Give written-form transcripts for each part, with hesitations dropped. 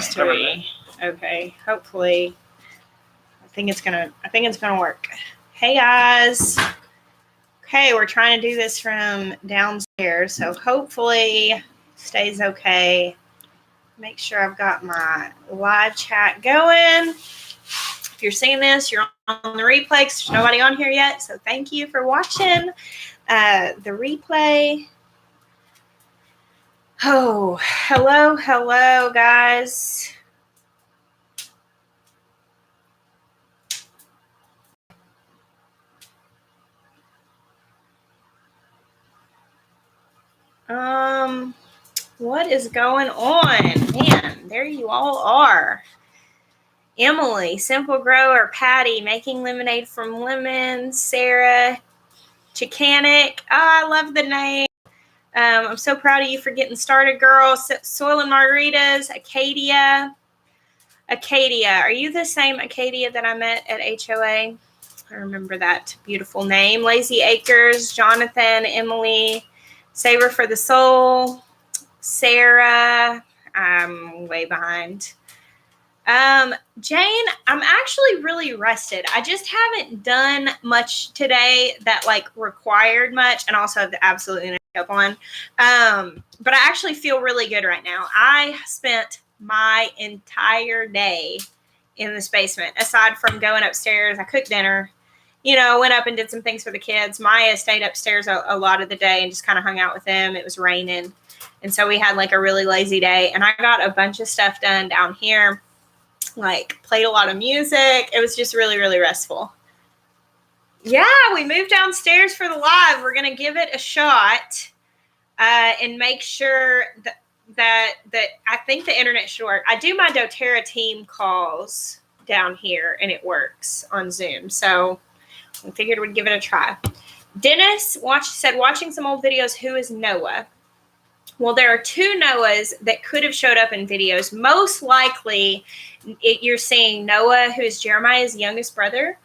these three. Okay, hopefully, I think it's gonna work. Hey guys. Okay, we're trying to do this from downstairs, so hopefully stays okay. Make sure I've got my live chat going. If you're seeing this, you're on the replay because there's nobody on here yet, so thank you for watching the replay. Oh, hello, guys. What is going on? Man, there you all are. Emily, Simple Grower, Patty, making lemonade from lemons, Sarah, Chicanic. Oh, I love the name. I'm so proud of you for getting started, girl. Soil and Margaritas, Acadia. Are you the same Acadia that I met at HOA? I remember that beautiful name. Lazy Acres, Jonathan, Emily, Saver for the Soul, Sarah. I'm way behind. Jane, I'm actually really rested. I just haven't done much today that like required much, and also have absolutely no makeup on. But I actually feel really good right now. I spent my entire day in this basement, aside from going upstairs. I cooked dinner, went up and did some things for the kids. Miah stayed upstairs a lot of the day and just kind of hung out with them. It was raining. And so we had like a really lazy day, and I got a bunch of stuff done down here. Like played a lot of music. It was just really, really restful. Yeah, we moved downstairs for the live. We're gonna give it a shot and make sure that I think the internet should work. I do my doTERRA team calls down here, and it works on Zoom. So we figured we'd give it a try. Dennis said, watching some old videos, who is Noah? Well, there are two Noahs that could have showed up in videos. Most likely, you're seeing Noah, who is Jeremiah's youngest brother.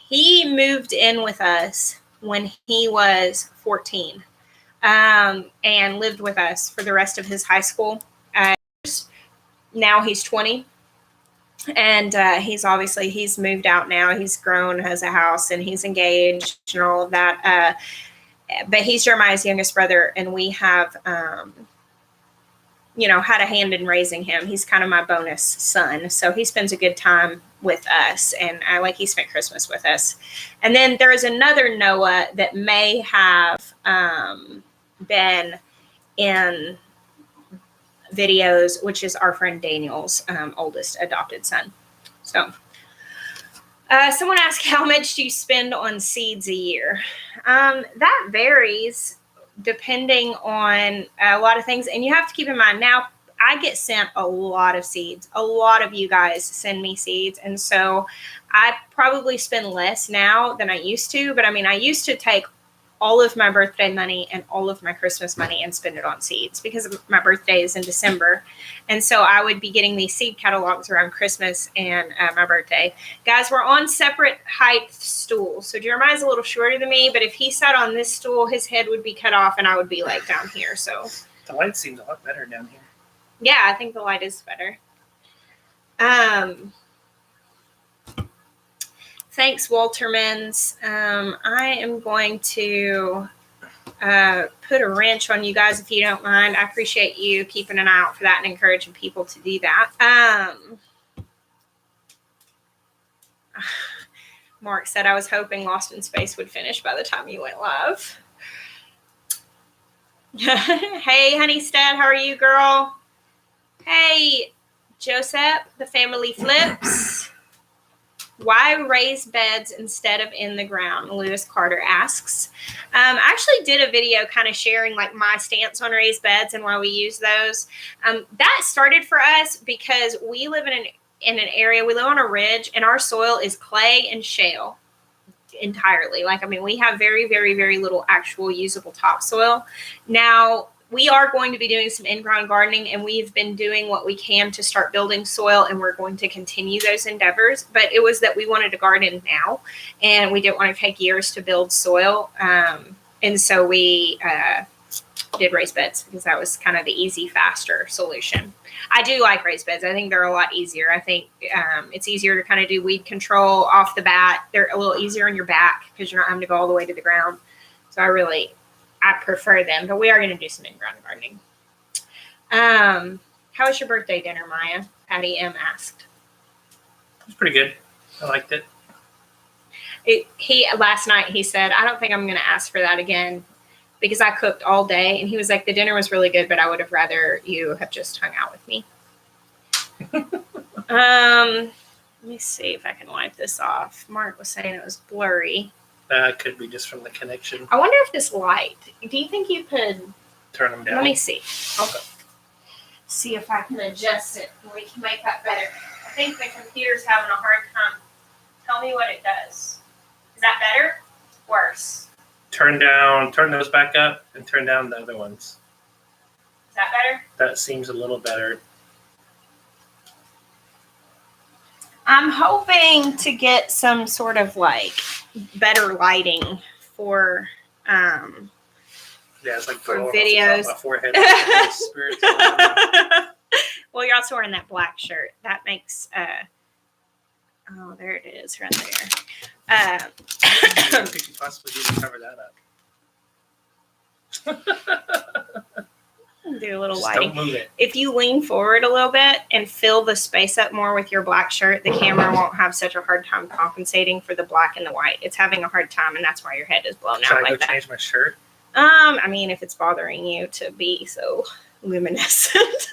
He moved in with us when he was 14 and lived with us for the rest of his high school. Now he's 20. And he's moved out now. He's grown, has a house, and he's engaged and all of that. But he's Jeremiah's youngest brother, and we have, had a hand in raising him. He's kind of my bonus son. So he spends a good time with us, and he spent Christmas with us. And then there is another Noah that may have been in videos, which is our friend Daniel's oldest adopted son. So someone asked, how much do you spend on seeds a year? That varies depending on a lot of things. And you have to keep in mind, now I get sent a lot of seeds. A lot of you guys send me seeds. And so I probably spend less now than I used to. But I used to take all of my birthday money and all of my Christmas money and spend it on seeds because my birthday is in December. And so I would be getting these seed catalogs around Christmas and my birthday. Guys, we're on separate height stools. So Jeremiah's a little shorter than me, but if he sat on this stool, his head would be cut off and I would be like down here. So the light seems a lot better down here. Yeah, I think the light is better. Thanks, Waltermans. I am going to put a wrench on you guys if you don't mind. I appreciate you keeping an eye out for that and encouraging people to do that. Mark said, I was hoping Lost in Space would finish by the time you went live. Hey, Honeystead, how are you, girl? Hey, Joseph, the family flips. Why raise beds instead of in the ground? Lewis Carter asks. I actually did a video kind of sharing like my stance on raised beds and why we use those. That started for us because we live in an area, we live on a ridge, and our soil is clay and shale entirely. We have very, very, very little actual usable topsoil. Now, we are going to be doing some in-ground gardening, and we've been doing what we can to start building soil, and we're going to continue those endeavors. But it was that we wanted to garden now, and we didn't want to take years to build soil. And so we did raised beds because that was kind of the easy, faster solution. I do like raised beds. I think they're a lot easier. I think it's easier to kind of do weed control off the bat. They're a little easier on your back because you're not having to go all the way to the ground. So I prefer them, but we are going to do some in-ground gardening. How was your birthday dinner, Miah? Patty M asked. It was pretty good. I liked it. Last night he said, I don't think I'm going to ask for that again because I cooked all day. And he was like, the dinner was really good, but I would have rather you have just hung out with me. Let me see if I can wipe this off. Mark was saying it was blurry. Could be just from the connection. I wonder if this light, do you think you could turn them down? Let me see. I'll go see if I can adjust it and we can make that better. I think the computer's having a hard time. Tell me what it does. Is that better? Worse? Turn those back up and turn down the other ones. Is that better? That seems a little better. I'm hoping to get some sort of like better lighting for it's like for videos. My forehead. Well, you're also wearing that black shirt. That makes oh, there it is, right there. What could you possibly do to cover that up? Do a little Just lighting. don't move it. If you lean forward a little bit and fill the space up more with your black shirt, the camera won't have such a hard time compensating for the black and the white. It's having a hard time, and that's why your head is blown Should out I like go that. change my shirt? I mean, if it's bothering you to be so luminescent.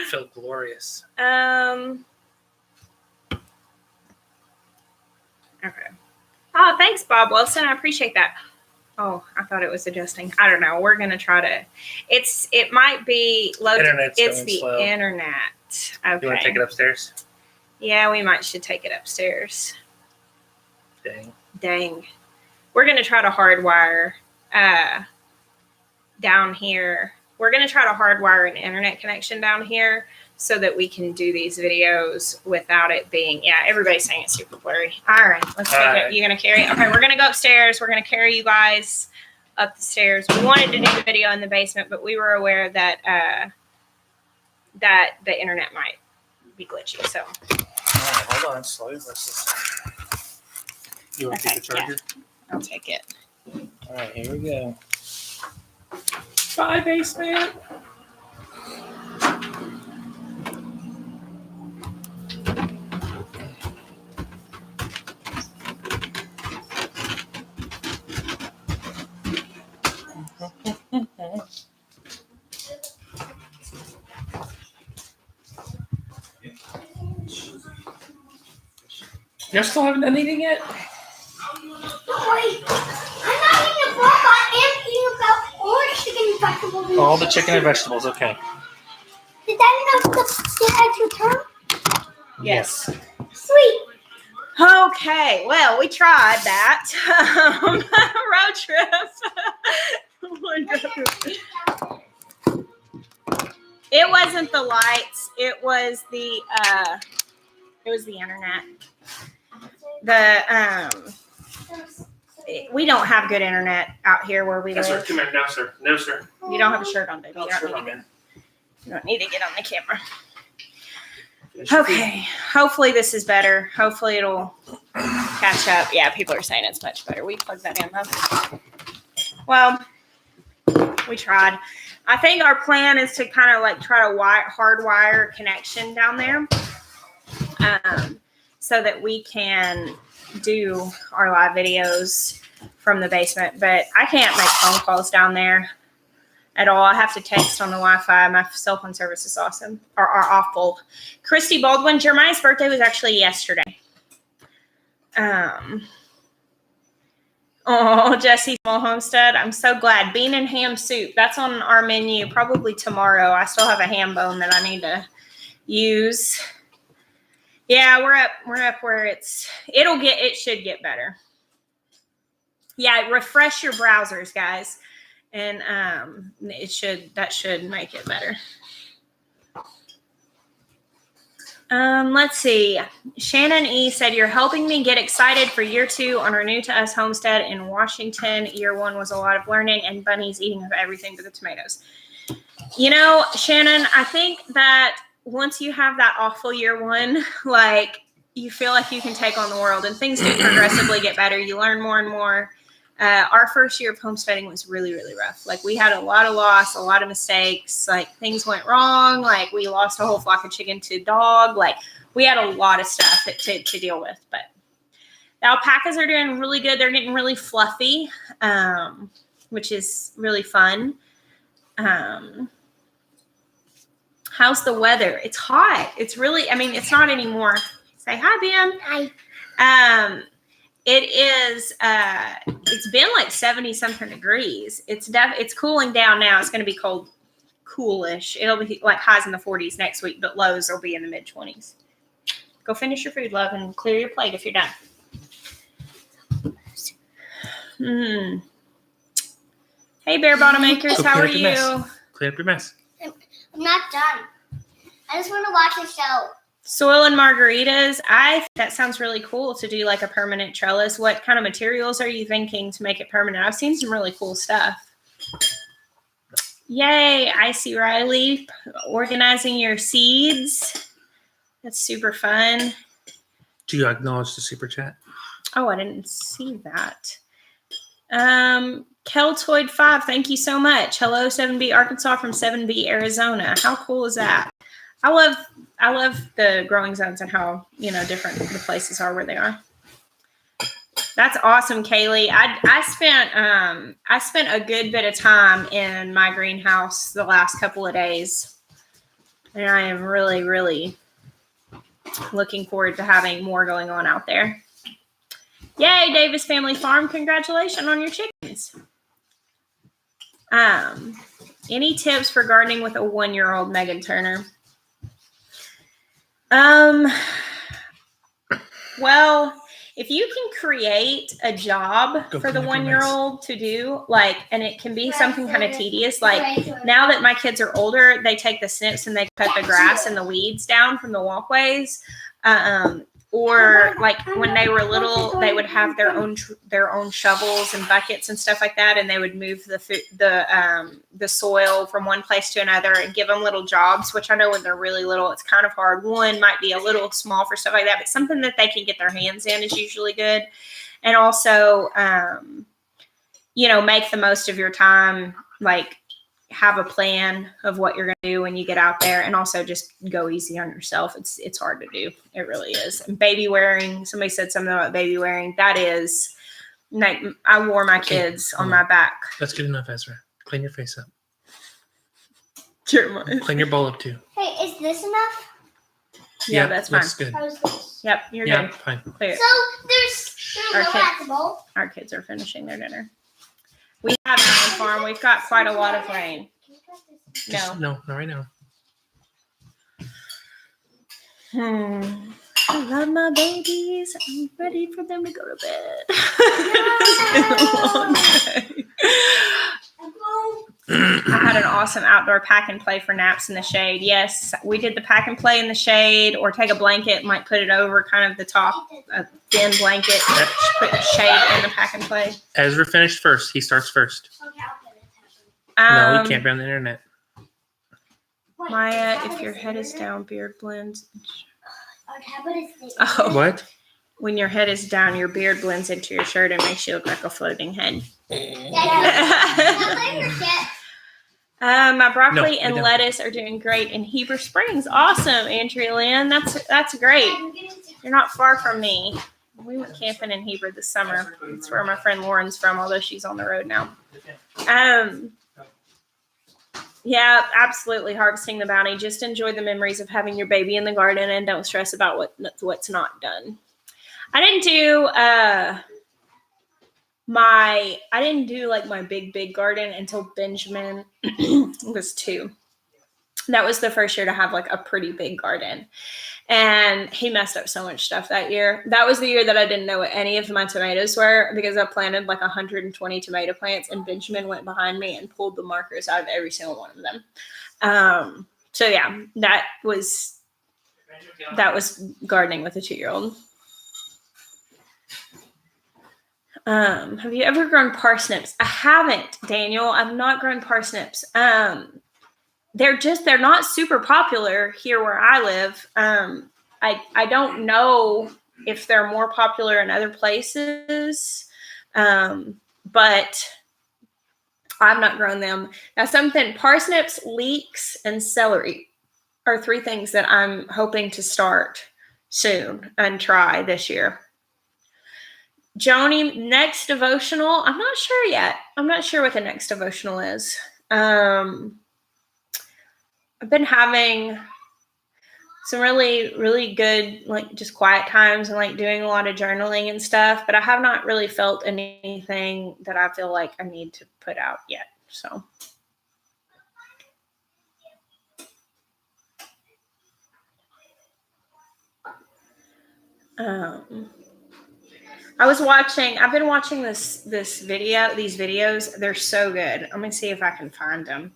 Feel glorious. Okay. Oh, thanks, Bob Wilson. I appreciate that. Oh, I thought it was adjusting. I don't know. We're gonna try to. It might be low. Internet's it's going the slow. internet. Okay. You want to take it upstairs? Yeah, we should take it upstairs. Dang. We're gonna try to hardwire down here. We're gonna try to hardwire an internet connection down here so that we can do these videos without it being. Yeah, everybody's saying it's super blurry. All right, let's take it. You're gonna carry. Okay, we're gonna go upstairs. We're gonna carry you guys up the stairs. We wanted to do the video in the basement, but we were aware that that the internet might be glitchy. So. All right, hold on. Slow versus. You want to take the charger? Yeah. I'll take it. All right, here we go. Bye, basement. You still haven't done anything yet? Wait, I'm not eating a frog. I am eating about all the chicken and vegetables. All the chicken and vegetables, okay. Did that enough to add your turn? Yes. Sweet. Okay, well, we tried that road trip. Oh my God. It wasn't the lights; it was the internet. We don't have good internet out here where we Yes, sir. live. Come here. No, sir. No, sir. You don't have a shirt on, baby. No, You sir, don't, man. you don't need to get on the camera. Okay, hopefully this is better. Hopefully it'll catch up. Yeah, people are saying it's much better. We plugged that in, though. Well, we tried. I think our plan is to kind of like try to hardwire a connection down there so that we can do our live videos from the basement. But I can't make phone calls down there at all. I have to text on the Wi-Fi. My cell phone service is awesome or awful. Christy Baldwin, Jeremiah's birthday was actually yesterday. Oh, Jesse Small Homestead. I'm so glad. Bean and ham soup. That's on our menu probably tomorrow. I still have a ham bone that I need to use. Yeah, we're up where it should get better. Yeah, refresh your browsers, guys. And that should make it better. Let's see. Shannon E said, you're helping me get excited for year 2 on our new to us homestead in Washington. Year 1 was a lot of learning and bunnies eating of everything but the tomatoes. You know, Shannon, I think that once you have that awful year one, like you feel like you can take on the world and things do progressively get better. You learn more and more. Our first year of homesteading was really, really rough. Like we had a lot of loss, a lot of mistakes, like things went wrong. Like we lost a whole flock of chicken to dog. Like we had a lot of stuff to deal with, but the alpacas are doing really good. They're getting really fluffy, which is really fun. How's the weather? It's hot. It's really, I mean, it's not anymore. Say hi, Ben. Hi. It is, it's been like 70 something degrees. It's cooling down now. It's going to be coolish. It'll be like highs in the 40s next week, but lows will be in the mid 20s. Go finish your food, love, and clear your plate if you're done. Hey, Bear Bottom Makers, how are you? Clean up your mess. I'm not done. I just want to watch the show. Soil and margaritas. That sounds really cool to do like a permanent trellis. What kind of materials are you thinking to make it permanent? I've seen some really cool stuff. Yay, I see Riley organizing your seeds. That's super fun. Do you acknowledge the super chat? Oh, I didn't see that. Keltoid5, thank you so much. Hello, 7B Arkansas from 7B Arizona. How cool is that? I love the growing zones and how, different the places are where they are. That's awesome, Kaylee. I spent a good bit of time in my greenhouse the last couple of days. And I am really, really looking forward to having more going on out there. Yay, Davis Family Farm. Congratulations on your chickens. Any tips for gardening with a 1-year-old, Megan Turner? Well, if you can create a job for the 1-year-old to do, and it can be something kind of tedious. Like now that my kids are older, they take the snips and they cut the grass and the weeds down from the walkways. Or like when they were little, they would have their own shovels and buckets and stuff like that, and they would move the soil from one place to another and give them little jobs. Which I know when they're really little, it's kind of hard. One might be a little small for stuff like that, but something that they can get their hands in is usually good. And also, make the most of your time. Like have a plan of what you're going to do when you get out there, and also just go easy on yourself. It's hard to do. It really is. And baby wearing, somebody said something about baby wearing. That is, like, I wore my kids on my back. That's good enough, Ezra. Clean your face up. Jeremiah. Clean your bowl up too. Hey, is this enough? Yeah, that's fine. That's good. How's this? Yep, you're Yeah, good. fine. Clear. So there's no at the bowl. Our kids are finishing their dinner. We have our own farm. We've got quite a lot of rain. No. No, not right now. I love my babies. I'm ready for them to go to bed. It's been a long day. I had an awesome outdoor pack and play for naps in the shade. Yes, we did the pack and play in the shade, or take a blanket, might put it over kind of the top, a thin blanket, put the shade in the pack and play. Ezra finished first. He starts first. Okay, I'll No, he can't be on the internet. Miah, if your head is down, beard blends. Oh. What? When your head is down, your beard blends into your shirt and makes you look like a floating head. My broccoli and lettuce are doing great in Heber Springs. Awesome, Andrea Lynn. That's great. You're not far from me. We went camping in Heber this summer. It's where my friend Lauren's from, although she's on the road now. Yeah, absolutely. Harvesting the bounty. Just enjoy the memories of having your baby in the garden and don't stress about what's not done. I didn't do like my big garden until Benjamin was 2. That was the first year to have like a pretty big garden. And he messed up so much stuff that year. That was the year that I didn't know what any of my tomatoes were, because I planted like 120 tomato plants, and Benjamin went behind me and pulled the markers out of every single one of them. So yeah, that was gardening with a 2-year-old. Have you ever grown parsnips? I haven't, Daniel. I've not grown parsnips. they're not super popular here where I live. I don't know if they're more popular in other places, but I've not grown them. Now, parsnips, leeks, and celery are 3 things that I'm hoping to start soon and try this year. Joni, next devotional. I'm not sure yet. I'm not sure what the next devotional is. I've been having some really, really good, like just quiet times and like doing a lot of journaling and stuff, but I have not really felt anything that I feel like I need to put out yet. So. I've been watching these videos. They're so good. Let me see if I can find them.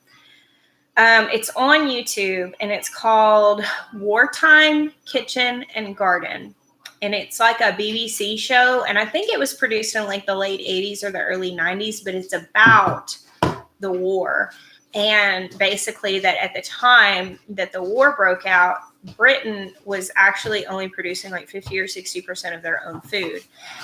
It's on YouTube and it's called Wartime Kitchen and Garden. And it's like a BBC show. And I think it was produced in like the late 80s or the early 90s, but it's about the war. And basically that at the time that the war broke out, Britain was actually only producing like 50 or 60% of their own food.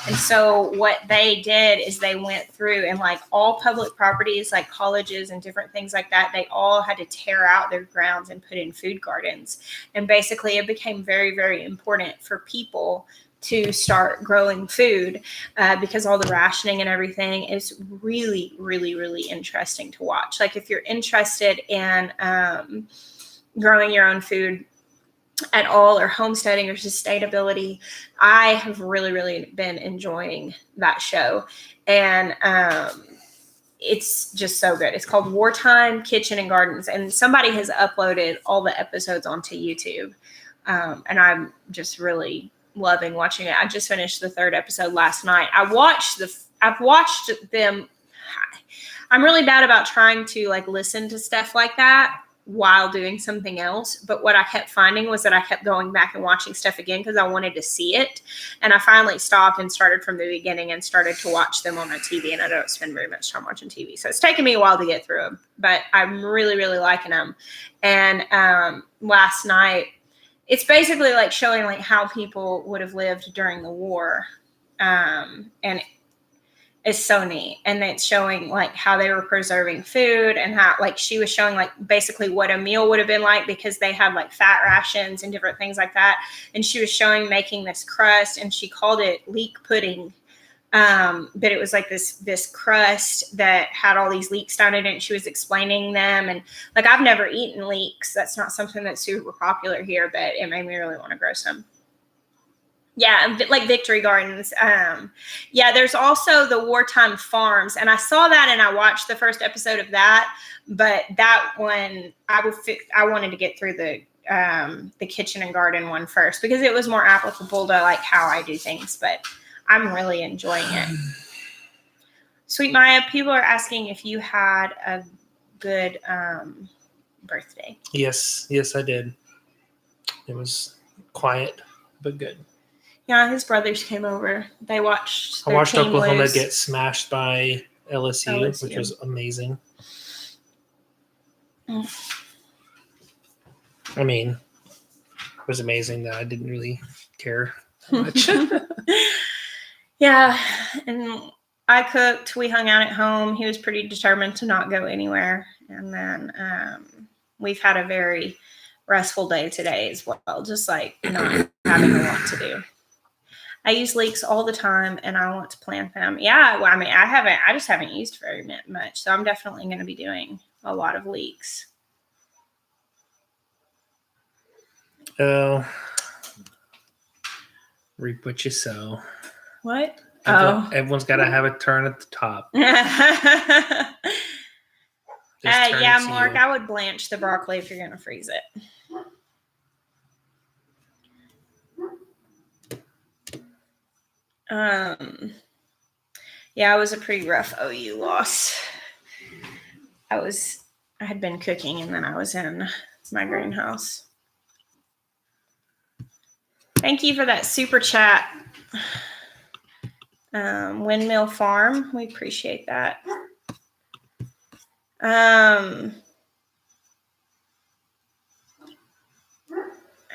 And so what they did is they went through and like all public properties, like colleges and different things like that, they all had to tear out their grounds and put in food gardens. And basically it became very, very important for people to start growing food because all the rationing and everything is really, really, really interesting to watch. Like if you're interested in growing your own food at all or homesteading or sustainability, I have really, really been enjoying that show. And it's just so good. It's called Wartime Kitchen and Gardens. And somebody has uploaded all the episodes onto YouTube. And I'm just really loving watching it. I just finished the 3rd episode last night. I've watched them. I'm really bad about trying to like listen to stuff like that while doing something else. But what I kept finding was that I kept going back and watching stuff again because I wanted to see it. And I finally stopped and started from the beginning and started to watch them on my TV. And I don't spend very much time watching TV. So it's taken me a while to get through them, but I'm really, really liking them. And last night, it's basically like showing like how people would have lived during the war. And it's so neat. And it's showing like how they were preserving food and how like she was showing like basically what a meal would have been like because they had like fat rations and different things like that. And she was showing making this crust and she called it leek pudding. But it was like this crust that had all these leeks down in it. And she was explaining them. And like, I've never eaten leeks. That's not something that's super popular here, but it made me really want to grow some. Yeah, like victory gardens. Yeah, there's also the Wartime Farms. And I saw that and I watched the first episode of that. But that one, I wanted to get through the kitchen and garden one first because it was more applicable to like how I do things. But I'm really enjoying it. Sweet Miah, people are asking if you had a good birthday. Yes, I did. It was quiet, but good. Yeah, his brothers came over. They watched. I watched Oklahoma get smashed by LSU, which was amazing. I mean, it was amazing that I didn't really care much. Yeah, and I cooked. We hung out at home. He was pretty determined to not go anywhere. And then we've had a very restful day today as well, just like not having a lot to do. I use leeks all the time, and I want to plant them. Yeah, well, I mean, I just haven't used very much, so I'm definitely going to be doing a lot of leeks. Oh, reap what you sow. What? Everyone's got to have a turn at the top. Yeah, Mark, I would blanch the broccoli if you're going to freeze it. Yeah, it was a pretty rough OU loss. I had been cooking and then I was in my greenhouse. Thank you for that super chat. Windmill Farm, we appreciate that.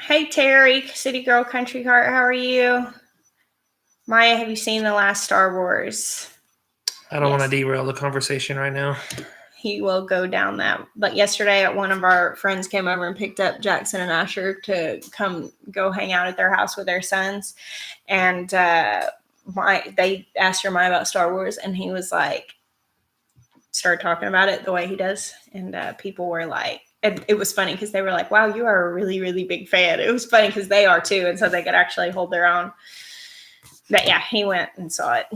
Hey, Terry, City Girl, Country Heart, how are you? Miah, have you seen the last Star Wars? I don't want to derail the conversation right now. He will go down that. But yesterday, one of our friends came over and picked up Jackson and Asher to come go hang out at their house with their sons. And they asked Jeremiah about Star Wars, and he was like, started talking about it the way he does. And people were like, and it was funny because they were like, wow, you are a really, really big fan. It was funny because they are too. And so they could actually hold their own. But yeah, he went and saw it.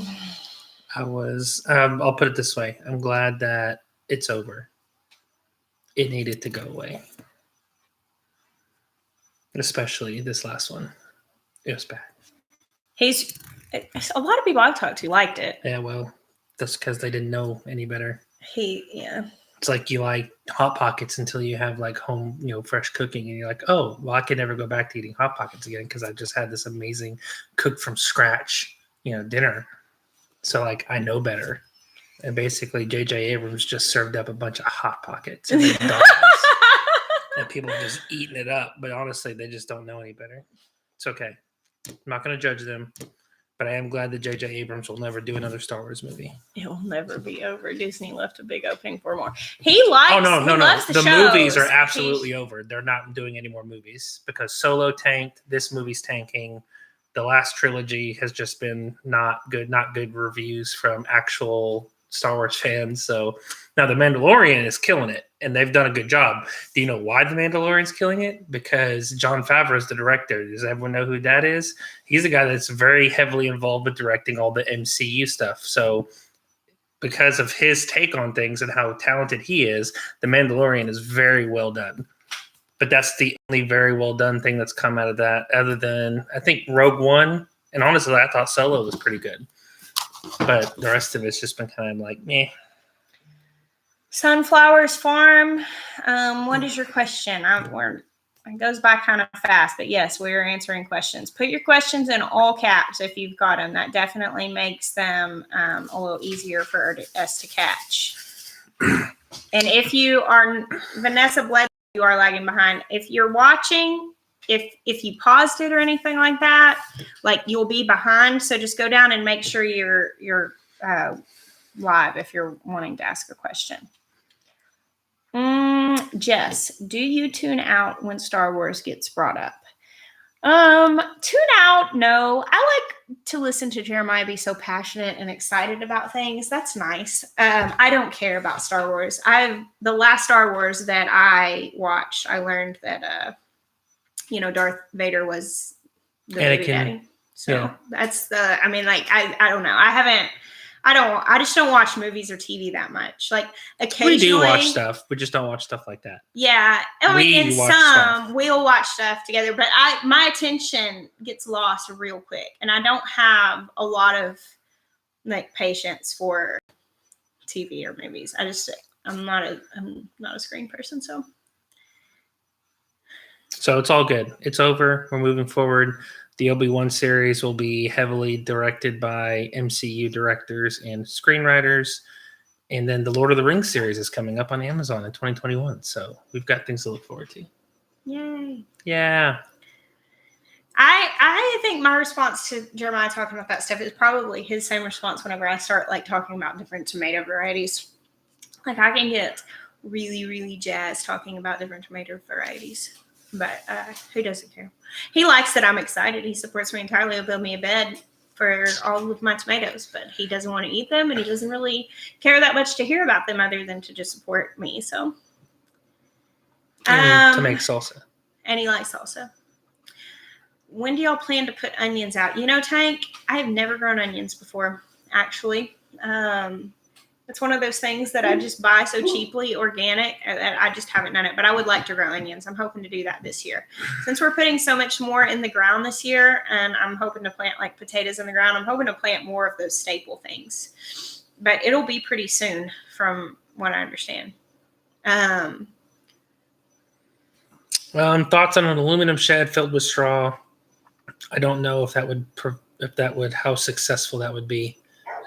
I was, I'll put it this way. I'm glad that it's over. It needed to go away. Especially this last one. It was bad. A lot of people I've talked to liked it. Yeah, well, that's because they didn't know any better. Yeah. It's like you like Hot Pockets until you have like home, fresh cooking, and you're like, oh, well, I can never go back to eating Hot Pockets again because I just had this amazing cooked from scratch, dinner. So like I know better. And basically J.J. Abrams just served up a bunch of Hot Pockets and and people are just eating it up. But honestly, they just don't know any better. It's okay. I'm not going to judge them. But I am glad that J.J. Abrams will never do another Star Wars movie. It will never be over. Disney left a big opening for more. He likes. Oh no! Loves The shows. movies are absolutely over. They're not doing any more movies because Solo tanked. This movie's tanking. The last trilogy has just been not good reviews from actual Star Wars fans. So now The Mandalorian is killing it, and they've done a good job. Do you know why The Mandalorian's killing it? Because Jon Favreau is the director. Does everyone know who that is? He's the guy that's very heavily involved with directing all the MCU stuff. So because of his take on things and how talented he is, The Mandalorian is very well done. But that's the only very well done thing that's come out of that, other than I think Rogue One. And honestly, I thought Solo was pretty good. But the rest of it's just been kind of like, meh. Sunflowers Farm. What is your question? It goes by kind of fast, but yes, we are answering questions. Put your questions in all caps if you've got them. That definitely makes them a little easier for us to catch. And if you are Vanessa Bled, you are lagging behind. If you're watching, if you paused it or anything like that, like you'll be behind. So just go down and make sure you're live if you're wanting to ask a question. Jess, do you tune out when Star Wars gets brought up? Tune out? No. I like to listen to Jeremiah be so passionate and excited about things. That's nice. I don't care about Star Wars. The last Star Wars that I watched, I learned that Darth Vader was the baby daddy. So that's I don't know. I just don't watch movies or TV that much. Like occasionally. We do watch stuff. We just don't watch stuff like that. Yeah. We'll watch stuff together, but my attention gets lost real quick. And I don't have a lot of like patience for TV or movies. I'm not a screen person, so. So it's all good. It's over. We're moving forward. The Obi-Wan series will be heavily directed by MCU directors and screenwriters. And then the Lord of the Rings series is coming up on Amazon in 2021. So we've got things to look forward to. Yay. Yeah. I think my response to Jeremiah talking about that stuff is probably his same response whenever I start like talking about different tomato varieties. Like I can get really, really jazzed talking about different tomato varieties. But who doesn't care? He likes that I'm excited. He supports me entirely. He'll build me a bed for all of my tomatoes, but he doesn't want to eat them, and he doesn't really care that much to hear about them other than to just support me. So, to make salsa. And he likes salsa. When do y'all plan to put onions out? Tank, I have never grown onions before, actually. It's one of those things that I just buy so cheaply, organic, that I just haven't done it. But I would like to grow onions. I'm hoping to do that this year. Since we're putting so much more in the ground this year, and I'm hoping to plant like potatoes in the ground, I'm hoping to plant more of those staple things. But it'll be pretty soon from what I understand. Thoughts on an aluminum shed filled with straw. I don't know if that would how successful that would be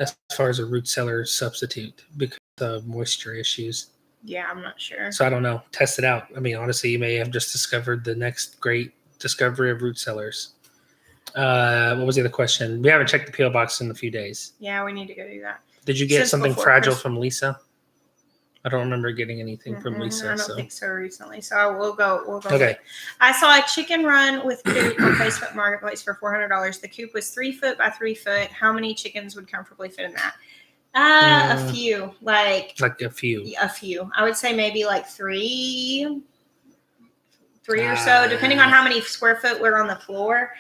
as far as a root cellar substitute because of moisture issues. Yeah, I'm not sure. So I don't know. Test it out. I mean, honestly, you may have just discovered the next great discovery of root cellars. What was the other question? We haven't checked the PO box in a few days. Yeah, we need to go do that. Did you get Since something before fragile Christmas. from Lisa? I don't remember getting anything from Lisa. I don't think so recently. So we'll go. Okay. I saw a chicken run with coop on Facebook Marketplace for $400. The coop was 3 foot by 3 foot. How many chickens would comfortably fit in that? A few, like a few. A few. I would say maybe like three or so, depending on how many square foot were on the floor.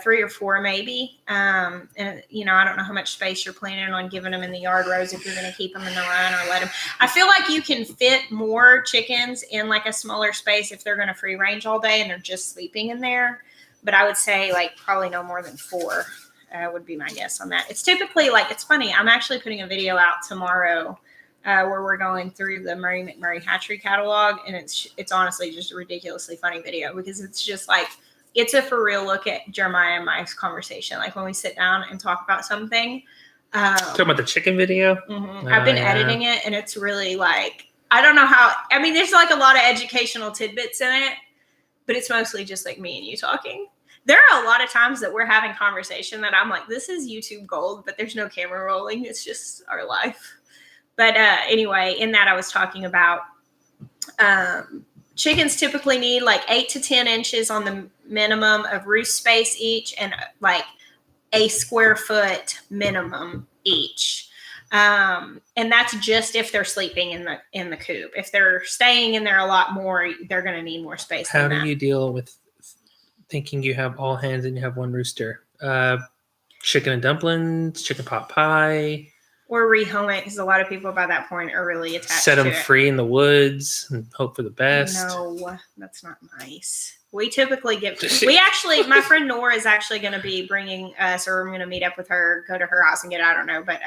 3 or 4 maybe. And I don't know how much space you're planning on giving them in the yard, Rose, if you're going to keep them in the run or let them. I feel like you can fit more chickens in like a smaller space if they're going to free range all day and they're just sleeping in there. But I would say like probably no more than 4 would be my guess on that. It's typically like, it's funny. I'm actually putting a video out tomorrow where we're going through the Murray McMurray hatchery catalog. And it's honestly just a ridiculously funny video because it's just like, it's a for real look at Jeremiah and Mike's conversation. Like when we sit down and talk about something. Talking about the chicken video? Mm-hmm. I've been editing it and it's really like, I don't know how, I mean, there's like a lot of educational tidbits in it, but it's mostly just like me and you talking. There are a lot of times that we're having conversation that I'm like, this is YouTube gold, but there's no camera rolling. It's just our life. But anyway, in that I was talking about chickens typically need like 8 to 10 inches on the minimum of roost space each and like a square foot minimum each. And that's just if they're sleeping in the coop. If they're staying in there a lot more, they're going to need more space. How do you deal with thinking you have all hens and you have one rooster? Chicken and dumplings, chicken pot pie. Or rehome it because a lot of people by that point are really attached Set to them free in the woods and hope for the best. No, that's not nice. We typically my friend Nora is actually going to be bringing us, or I'm going to meet up with her, go to her house and get, I don't know, but,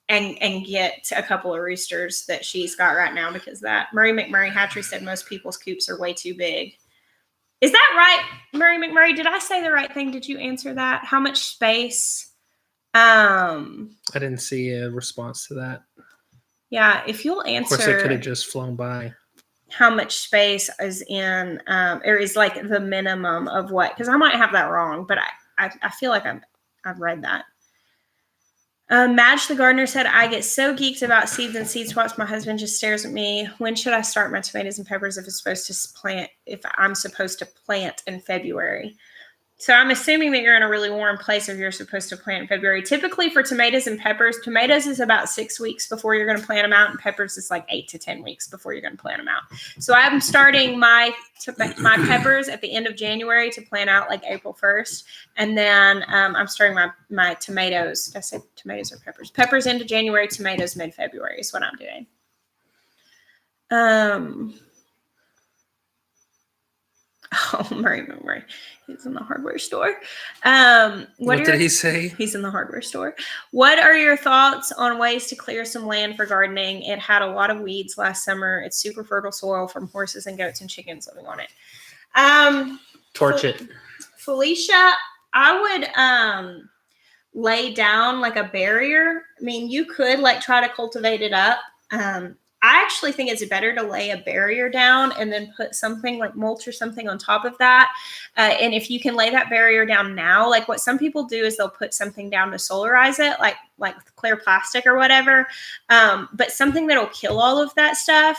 and get a couple of roosters that she's got right now because that Murray McMurray hatchery said most people's coops are way too big. Is that right, Murray McMurray? Did I say the right thing? Did you answer that? How much space? I didn't see a response to that. Yeah, if you'll answer. Of course, it could have just flown by. How much space is in, or is like the minimum of what? Because I might have that wrong, but I feel like I've read that. Madge the gardener said, I get so geeked about seeds and seed swaps. My husband just stares at me. When should I start my tomatoes and peppers if I'm supposed to plant in February? So I'm assuming that you're in a really warm place if you're supposed to plant in February. Typically for tomatoes and peppers, tomatoes is about 6 weeks before you're going to plant them out, and peppers is like 8 to 10 weeks before you're going to plant them out. So I'm starting my peppers at the end of January to plant out like April 1st. And then I'm starting my tomatoes. Did I say tomatoes or peppers? Peppers into January, tomatoes mid-February is what I'm doing. Oh, Murray. He's in the hardware store. What did he say? He's in the hardware store. What are your thoughts on ways to clear some land for gardening? It had a lot of weeds last summer. It's super fertile soil from horses and goats and chickens living on it. Torch it. Felicia, I would lay down like a barrier. I mean, you could like try to cultivate it up. I actually think it's better to lay a barrier down and then put something like mulch or something on top of that. And if you can lay that barrier down now, like what some people do is they'll put something down to solarize it, like clear plastic or whatever. But something that'll kill all of that stuff.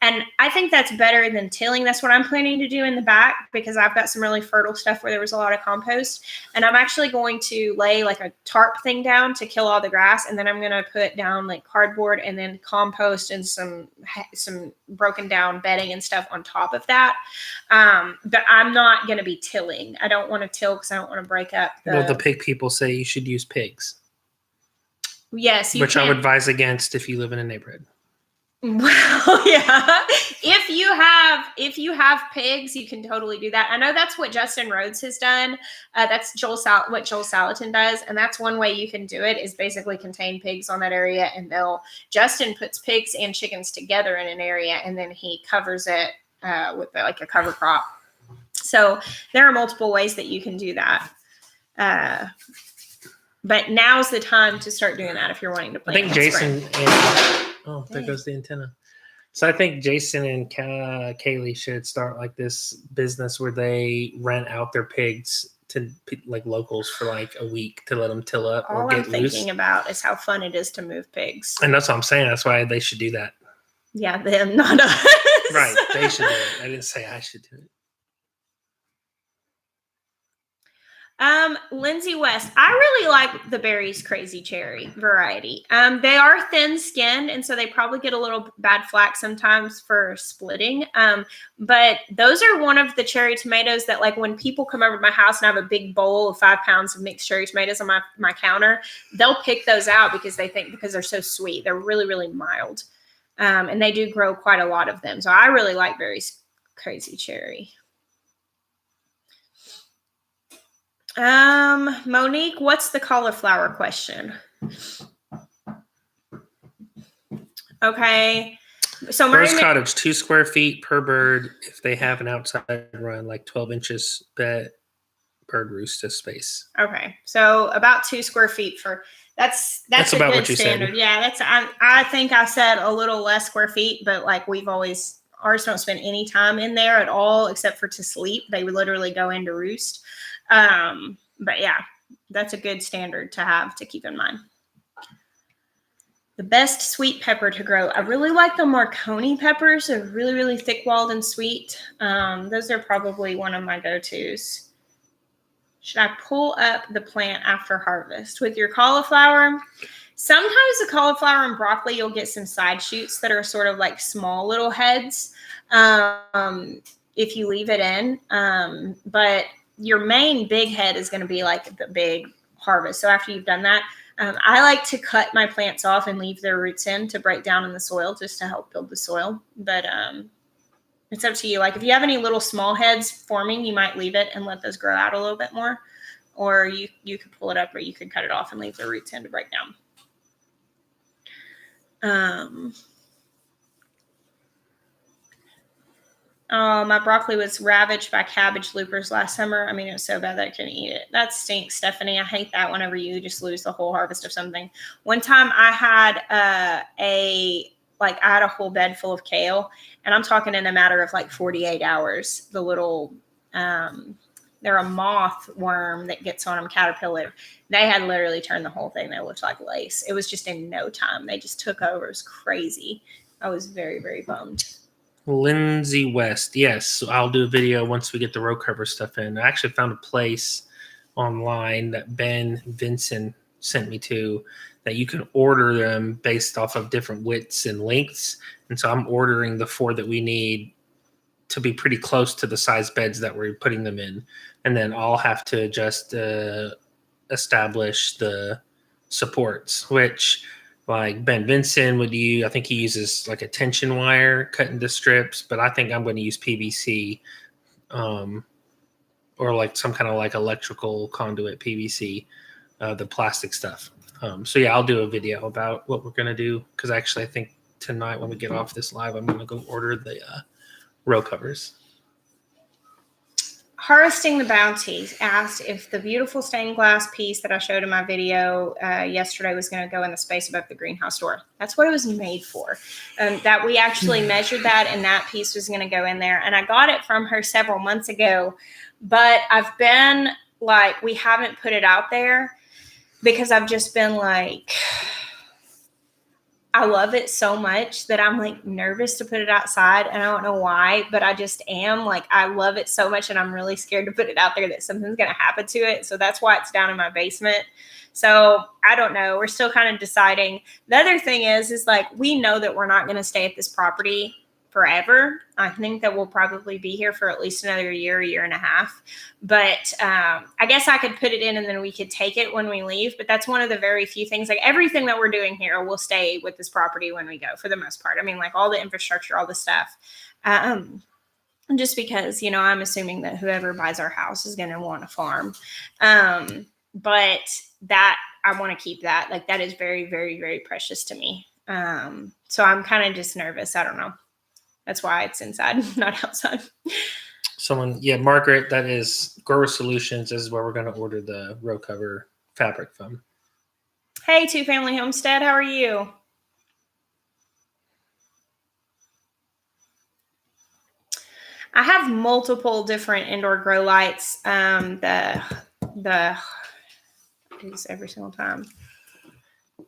And I think that's better than tilling. That's what I'm planning to do in the back because I've got some really fertile stuff where there was a lot of compost. And I'm actually going to lay like a tarp thing down to kill all the grass. And then I'm going to put down like cardboard and then compost and some broken down bedding and stuff on top of that. But I'm not going to be tilling. I don't want to till because I don't want to break up. Well, the pig people say you should use pigs. Yes, which I would advise against if you live in a neighborhood. Well, yeah. If you have pigs, you can totally do that. I know that's what Justin Rhodes has done. That's what Joel Salatin does, and that's one way you can do it is basically contain pigs on that area, and Justin puts pigs and chickens together in an area, and then he covers it with like a cover crop. So there are multiple ways that you can do that. But now's the time to start doing that if you're wanting to plant. I think Jason. There goes the antenna. So I think Jason and Kaylee should start like this business where they rent out their pigs to like locals for like a week to let them till up or All get I'm thinking loose. about is how fun it is to move pigs. And that's what I'm saying. That's why they should do that. Yeah, them, not us. Right. They should do it. I didn't say I should do it. Lindsay West, I really like the Berries Crazy Cherry variety. They are thin skinned, and so they probably get a little bad flack sometimes for splitting. But those are one of the cherry tomatoes that, like, when people come over to my house and I have a big bowl of 5 pounds of mixed cherry tomatoes on my counter, they'll pick those out because they're so sweet. They're really, really mild. And they do grow quite a lot of them. So I really like Berries Crazy Cherry. Monique, what's the cauliflower question? Okay. So Rose Cottage, 2 square feet per bird if they have an outside run, like 12 inches bird roost to space. Okay. So about 2 square feet for that's a about good what you standard. said. Yeah, I think I said a little less square feet, but like ours don't spend any time in there at all except for to sleep. They would literally go in to roost. But yeah, that's a good standard to have to keep in mind. The best sweet pepper to grow. I really like the Marconi peppers. They're really, really thick-walled and sweet. Those are probably one of my go-tos. Should I pull up the plant after harvest? With your cauliflower, sometimes the cauliflower and broccoli, you'll get some side shoots that are sort of like small little heads if you leave it in. But your main big head is going to be like the big harvest. So after you've done that, I like to cut my plants off and leave their roots in to break down in the soil just to help build the soil. But it's up to you. Like if you have any little small heads forming, you might leave it and let those grow out a little bit more. Or you could pull it up or you could cut it off and leave the roots in to break down. Oh, my broccoli was ravaged by cabbage loopers last summer. I mean, it was so bad that I couldn't eat it. That stinks, Stephanie. I hate that whenever you just lose the whole harvest of something. One time I had I had a whole bed full of kale, and I'm talking in a matter of like 48 hours. The little, they're a moth worm that gets on them, caterpillar. They had literally turned the whole thing. They looked like lace. It was just in no time. They just took over. It was crazy. I was very, very bummed. Lindsay West. Yes, I'll do a video once we get the row cover stuff in. I actually found a place online that Ben Vincent sent me to that you can order them based off of different widths and lengths. And so I'm ordering the 4 that we need to be pretty close to the size beds that we're putting them in. And then I'll have to just establish the supports, which like Ben Vincent would use. I think he uses like a tension wire cut into strips, but I think I'm going to use PVC or like some kind of like electrical conduit PVC, the plastic stuff. So yeah, I'll do a video about what we're going to do because actually I think tonight when we get off this live, I'm going to go order the row covers. Harvesting the Bounty asked if the beautiful stained glass piece that I showed in my video yesterday was going to go in the space above the greenhouse door. That's what it was made for. That we actually measured that, and that piece was going to go in there. And I got it from her several months ago, but I've been like, we haven't put it out there because I've just been like, I love it so much that I'm like nervous to put it outside. And I don't know why, but I just am. Like, I love it so much and I'm really scared to put it out there that something's going to happen to it. So that's why it's down in my basement. So I don't know. We're still kind of deciding. The other thing is like, we know that we're not going to stay at this property forever. I think that we'll probably be here for at least another year and a half. But I guess I could put it in and then we could take it when we leave. But that's one of the very few things, like everything that we're doing here will stay with this property when we go for the most part. I mean, like all the infrastructure, all the stuff. Just because, you know, I'm assuming that whoever buys our house is going to want a farm. But that I want to keep that. Like that is very, very, very precious to me. So I'm kind of just nervous. I don't know. That's why it's inside, not outside. Margaret, that is Grower Solutions. This is where we're going to order the row cover fabric from. Hey, Two Family Homestead, how are you? I have multiple different indoor grow lights. The I do this every single time.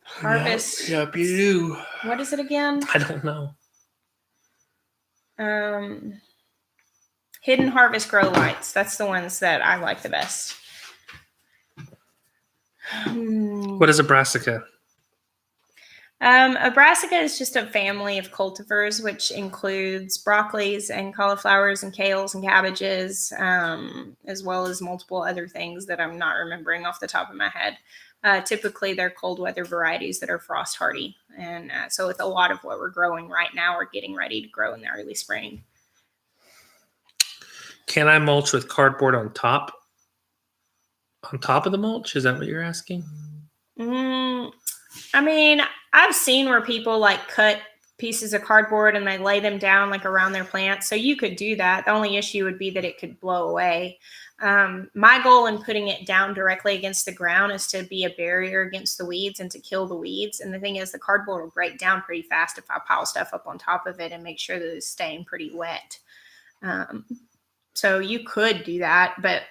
Harvest. Yep, you do. What is it again? I don't know. Hidden Harvest grow lights. That's the ones that I like the best. What is a brassica? A brassica is just a family of cultivars, which includes broccolis and cauliflowers and kales and cabbages, as well as multiple other things that I'm not remembering off the top of my head. Typically, they're cold weather varieties that are frost hardy. And so with a lot of what we're growing right now, we're getting ready to grow in the early spring. Can I mulch with cardboard on top? On top of the mulch? Is that what you're asking? I mean, I've seen where people like cut pieces of cardboard and they lay them down like around their plants. So you could do that. The only issue would be that it could blow away. My goal in putting it down directly against the ground is to be a barrier against the weeds and to kill the weeds. And the thing is, the cardboard will break down pretty fast if I pile stuff up on top of it and make sure that it's staying pretty wet. So you could do that, but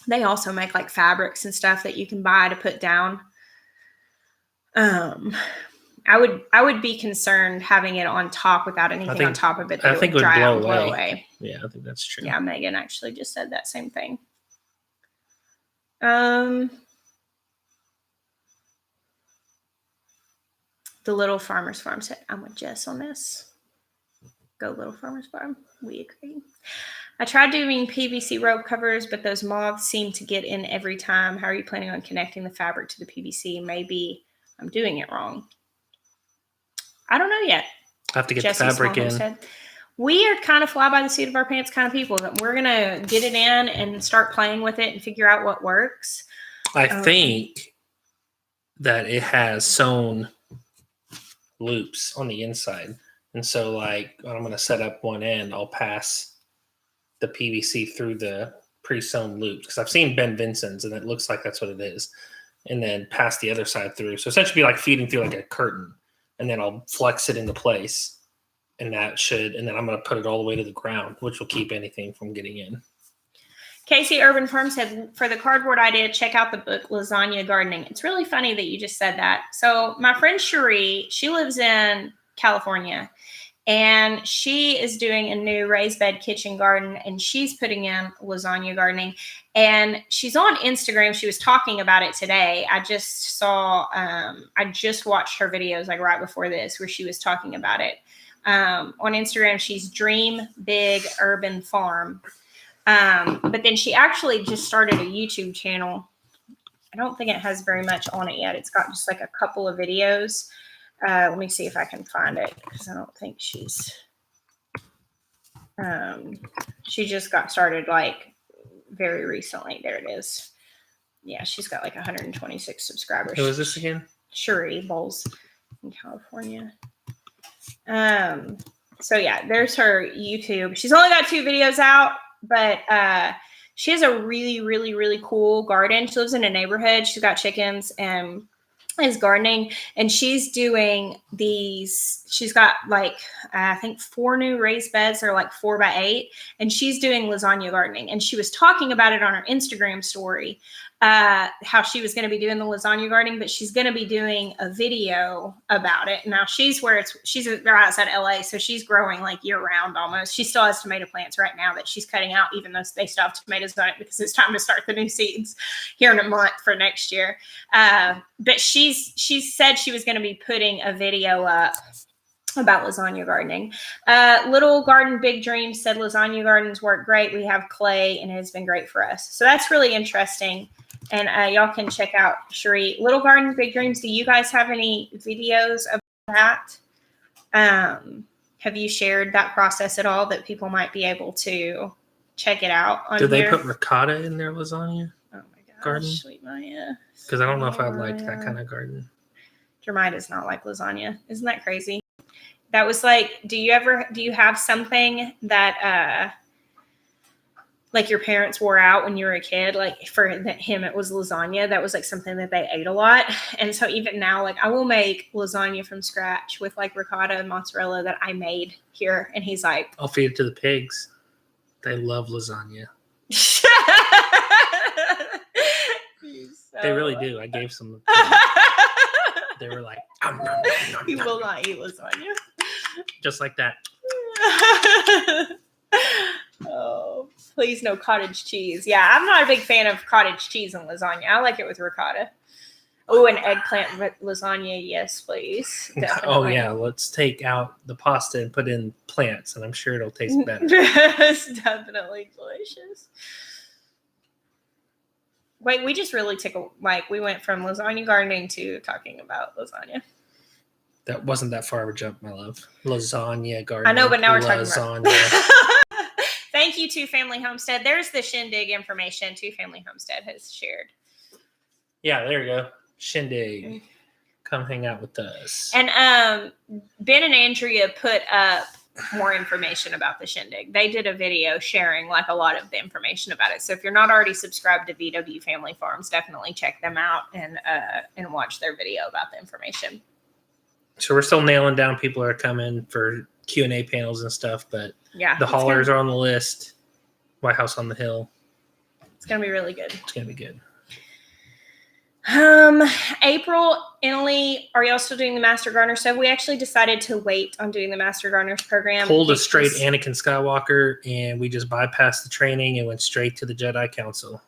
they also make like fabrics and stuff that you can buy to put down. I would be concerned having it on top without anything on top of it. I think it would dry out blow and away. Yeah, I think that's true. Yeah, Megan actually just said that same thing. The Little Farmer's Farm said, I'm with Jess on this. Go Little Farmer's Farm. We agree. I tried doing PVC rope covers, but those moths seem to get in every time. How are you planning on connecting the fabric to the PVC? Maybe I'm doing it wrong. I don't know yet. I have to get the fabric in. Homestead. We are kind of fly by the seat of our pants kind of people. We're going to get it in and start playing with it and figure out what works. I think that it has sewn loops on the inside. And so, like, when I'm going to set up one end, I'll pass the PVC through the pre-sewn loops. Because I've seen Ben Vincent's, and it looks like that's what it is. And then pass the other side through. So essentially be like feeding through like a curtain. And then I'll flex it into place. And then I'm going to put it all the way to the ground, which will keep anything from getting in. Casey Urban Farm said, for the cardboard idea, check out the book Lasagna Gardening. It's really funny that you just said that. So my friend Cherie, she lives in California, and she is doing a new raised bed kitchen garden, and she's putting in lasagna gardening. And she's on Instagram. She was talking about it today. I just watched her videos like right before this where she was talking about it. On Instagram, she's Dream Big Urban Farm. But then she actually just started a YouTube channel. I don't think it has very much on it yet. It's got just like a couple of videos. Let me see if I can find it because I don't think she just got started like very recently. There it is. Yeah, she's got like 126 subscribers. Who is this again? Cherie Bowles in California. So yeah, there's her YouTube. She's only got 2 videos out, but she has a really, really, really cool garden. She lives in a neighborhood. She's got chickens and is gardening, and she's doing these. She's got like I think 4 new raised beds. They're like 4x8, and she's doing lasagna gardening. And she was talking about it on her Instagram story, how she was going to be doing the lasagna gardening, but she's going to be doing a video about it. Now she's right outside LA, so she's growing like year round almost. She still has tomato plants right now that she's cutting out, even though they still have tomatoes on it because it's time to start the new seeds here in a month for next year. But she said she was going to be putting a video up about lasagna gardening. Little Garden Big Dreams said lasagna gardens work great. We have clay and it has been great for us. So that's really interesting. And y'all can check out Cherie. Little Garden Big Dreams. Do you guys have any videos about that? Have you shared that process at all that people might be able to check it out on Do they here? put ricotta in their lasagna? Oh my gosh, garden? Sweet Miah. Because I don't know if I'd like that kind of garden. Jeremiah does not like lasagna. Isn't that crazy? That was like, do you have something that like your parents wore out when you were a kid? Like for him, it was lasagna. That was like something that they ate a lot. And so even now, like I will make lasagna from scratch with like ricotta and mozzarella that I made here. And he's like, I'll feed it to the pigs. They love lasagna. So- They really do. I gave some. They were like, "Nom, nom, nom, nom, He nom." will not eat lasagna. Just like that. Oh, please no cottage cheese. Yeah, I'm not a big fan of cottage cheese and lasagna. I like it with ricotta. Oh, an eggplant lasagna. Yes, please. Definitely. Oh yeah, let's take out the pasta and put in plants, and I'm sure it'll taste better. It's definitely delicious. Wait, we just really took we went from lasagna gardening to talking about lasagna. That wasn't that far of a jump, my love. Lasagna garden. I know, but now we're talking lasagna. about. Thank you, Two Family Homestead. There's the shindig information Two Family Homestead has shared. Yeah, there you go. Shindig. Come hang out with us. And Ben and Andrea put up more information about the shindig. They did a video sharing like a lot of the information about it. So if you're not already subscribed to VW Family Farms, definitely check them out and watch their video about the information. So we're still nailing down. People are coming for Q&A panels and stuff, but Yeah, the haulers are on the list. White House on the Hill. It's gonna be really good. It's gonna be good. April, Emily, are y'all still doing the Master Gardener stuff? We actually decided to wait on doing the Master Gardeners program. Pulled a straight Anakin Skywalker, and we just bypassed the training and went straight to the Jedi Council.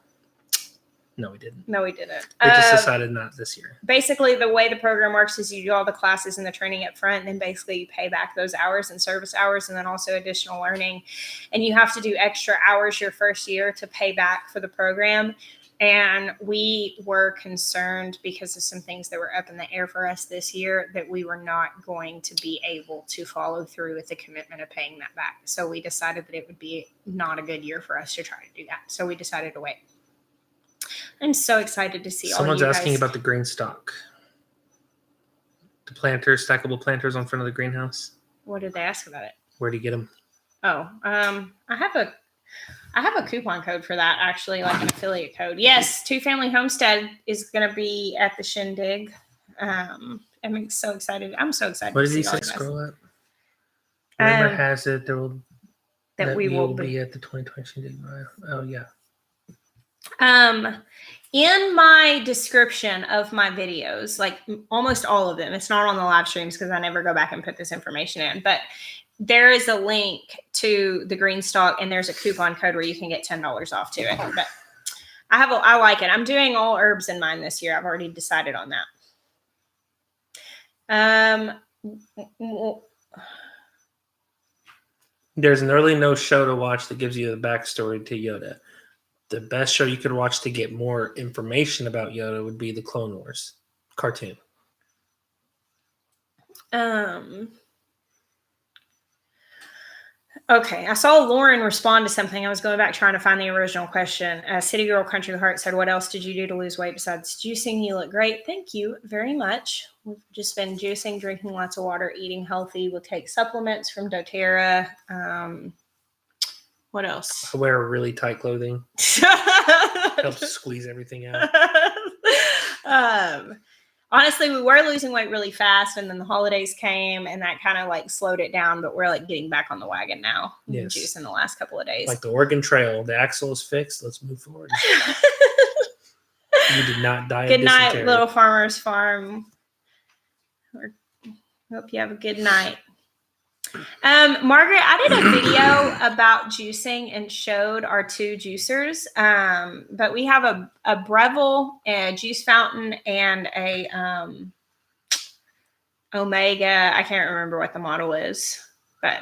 No, we didn't. No, we didn't. We just decided not this year. Basically, the way the program works is you do all the classes and the training up front, and then basically you pay back those hours and service hours, and then also additional learning. And you have to do extra hours your first year to pay back for the program. And we were concerned because of some things that were up in the air for us this year that we were not going to be able to follow through with the commitment of paying that back. So we decided that it would be not a good year for us to try to do that. So we decided to wait. I'm so excited to see Someone's all you asking guys. about the green stock. The planters, stackable planters on front of the greenhouse. What did they ask about it? Where do you get them? Oh, I have a coupon code for that, actually, like an affiliate code. Yes, Two Family Homestead is going to be at the shindig. I'm so excited. I'm so excited. What to did he see all say? you guys. Scroll up. Rumor Um, has it that we will be at the 2020 shindig. Oh yeah. In my description of my videos, like almost all of them, it's not on the live streams because I never go back and put this information in, but there is a link to the green stock and there's a coupon code where you can get $10 off to it. But I like it. I'm doing all herbs in mine this year. I've already decided on that. There's an early no show to watch that gives you the backstory to Yoda. The best show you could watch to get more information about Yoda would be the Clone Wars cartoon. Okay, I saw Lauren respond to something. I was going back trying to find the original question. City Girl Country Heart said, "What else did you do to lose weight besides juicing? You look great." Thank you very much. We've just been juicing, drinking lots of water, eating healthy. We'll take supplements from doTERRA. What else? I wear really tight clothing. Helps squeeze everything out. Honestly, we were losing weight really fast, and then the holidays came, and that kind of like slowed it down. But we're like getting back on the wagon now. Yes. Juice in the last couple of days. Like the Oregon Trail, the axle is fixed. Let's move forward. You did not die. Good of night, dysentery. Little Farmer's Farm. Hope you have a good night. Margaret, I did a video about juicing and showed our two juicers. But we have a Breville, a juice fountain, and a Omega. I can't remember what the model is, but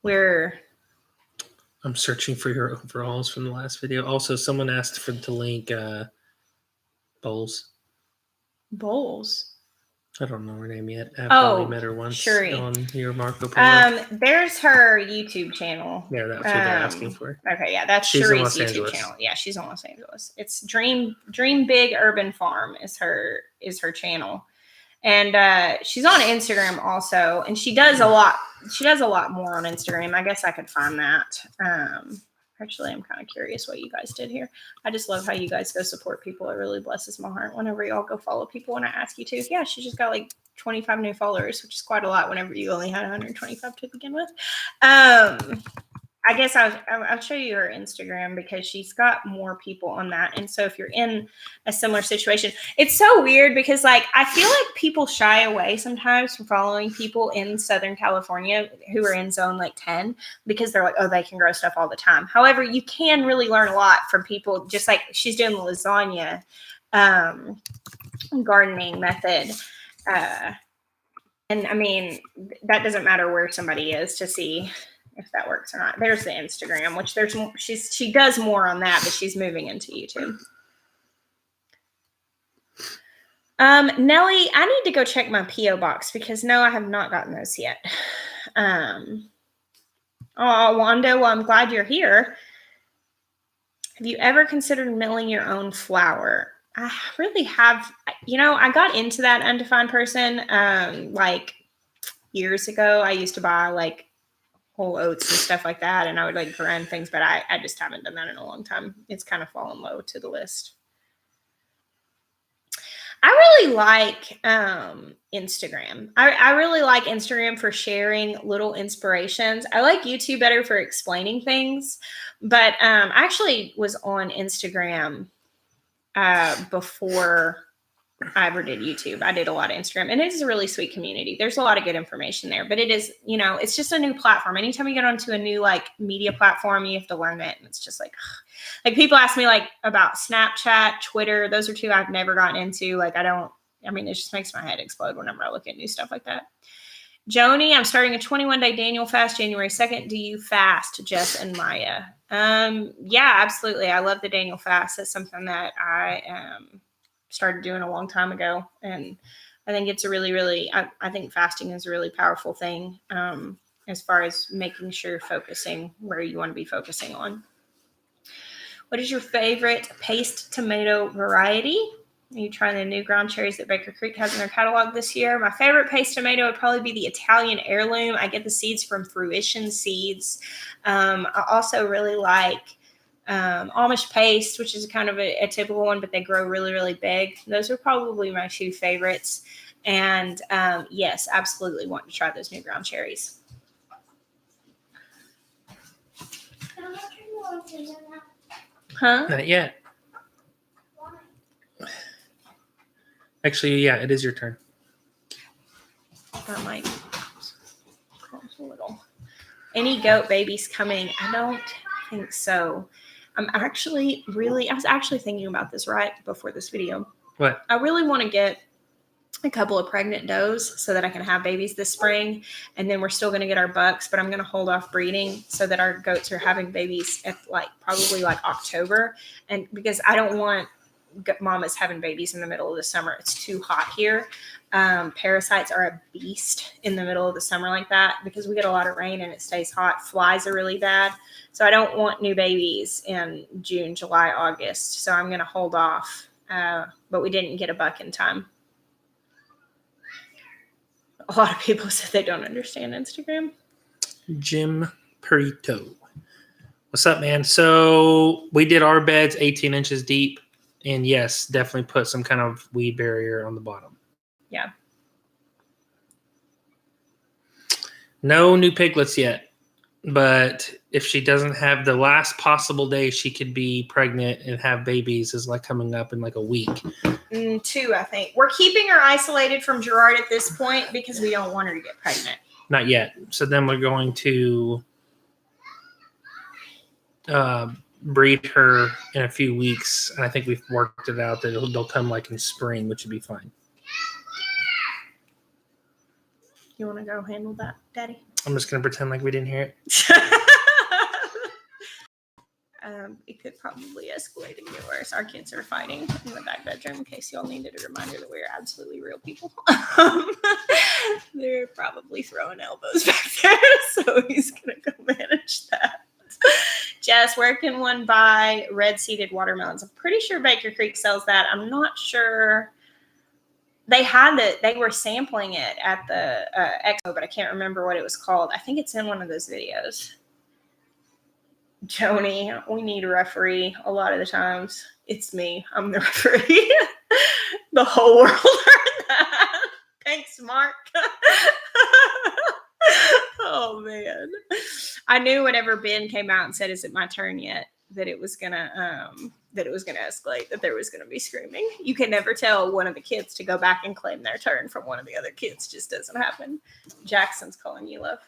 I'm searching for your overalls from the last video. Also, someone asked to link Bowles. Bowls. I don't know her name yet. I've only met her once Cherie. on your Marco Polo. There's her YouTube channel. Yeah, that's what they're asking for. Okay, yeah, that's She's in Cherie's Los YouTube Angeles. channel. Yeah, she's in Los Angeles. It's Dream Big Urban Farm is her channel, and she's on Instagram also, and she does a lot. She does a lot more on Instagram. I guess I could find that. Actually, I'm kind of curious what you guys did here. I just love how you guys go support people. It really blesses my heart whenever y'all go follow people when I ask you to. Yeah, she just got like 25 new followers, which is quite a lot whenever you only had 125 to begin with. I guess I'll show you her Instagram because she's got more people on that. And so if you're in a similar situation, it's so weird because like I feel like people shy away sometimes from following people in Southern California who are in zone like 10 because they're like, oh, they can grow stuff all the time. However, you can really learn a lot from people, just like she's doing the lasagna gardening method. And I mean, that doesn't matter where somebody is to see if that works or not. There's the Instagram, which there's more, she does more on that, but she's moving into YouTube. Nellie, I need to go check my P.O. box because no, I have not gotten those yet. Oh, Wanda, well, I'm glad you're here. Have you ever considered milling your own flour? I really have. You know, I got into that undefined person like years ago. I used to buy like whole oats and stuff like that, and I would like grind things, but I just haven't done that in a long time. It's kind of fallen low to the list. I really like Instagram. I really like Instagram for sharing little inspirations. I like YouTube better for explaining things, but I actually was on Instagram before I ever did YouTube. I did a lot of Instagram, and it is a really sweet community. There's a lot of good information there, but it is, you know, it's just a new platform. Anytime you get onto a new like media platform, you have to learn it. And it's just like people ask me like about Snapchat, Twitter. Those are two I've never gotten into. Like, it just makes my head explode whenever I look at new stuff like that. Joni, I'm starting a 21-day Daniel fast January 2nd. Do you fast, Jess and Miah? Yeah, absolutely. I love the Daniel fast. That's something that I started doing a long time ago. And I think it's a really, really, I think fasting is a really powerful thing as far as making sure you're focusing where you want to be focusing on. What is your favorite paste tomato variety? Are you trying the new ground cherries that Baker Creek has in their catalog this year? My favorite paste tomato would probably be the Italian heirloom. I get the seeds from Fruition Seeds. I also really like Amish paste, which is kind of a typical one, but they grow really, really big. Those are probably my two favorites. And yes, absolutely want to try those new ground cherries. Huh? Not yet. Actually, yeah, it is your turn. That might cost a little. Any goat babies coming? I don't think so. I was actually thinking about this right before this video. What? I really want to get a couple of pregnant does so that I can have babies this spring. And then we're still going to get our bucks, but I'm going to hold off breeding so that our goats are having babies at probably October. And because I don't want mamas having babies in the middle of the summer. It's too hot here. Parasites are a beast in the middle of the summer like that because we get a lot of rain and it stays hot. Flies are really bad. So I don't want new babies in June, July, August. So I'm going to hold off. But we didn't get a buck in time. A lot of people said they don't understand Instagram. Jim Perito. What's up, man? So we did our beds 18 inches deep. And yes, definitely put some kind of weed barrier on the bottom. Yeah. No new piglets yet. But if she doesn't have the last possible day she could be pregnant and have babies is coming up in a week. 2, I think. We're keeping her isolated from Gerard at this point because we don't want her to get pregnant. Not yet. So then we're going to breed her in a few weeks, and I think we've worked it out that they'll come in spring, which would be fine. You want to go handle that, Daddy? I'm just going to pretend like we didn't hear it. It could probably escalate and get worse. Our kids are fighting in the back bedroom in case y'all needed a reminder that we're absolutely real people. They're probably throwing elbows back there, so he's going to go manage that. Jess, where can one buy red-seeded watermelons? I'm pretty sure Baker Creek sells that. I'm not sure. They had it. They were sampling it at the expo, but I can't remember what it was called. I think it's in one of those videos. Joni, we need a referee a lot of the times. It's me. I'm the referee. The whole world heard that. Thanks, Mark. Oh, man. I knew whenever Ben came out and said, "Is it my turn yet?" that it was gonna escalate, that there was gonna be screaming. You can never tell one of the kids to go back and claim their turn from one of the other kids. Just doesn't happen. Jackson's calling you, love.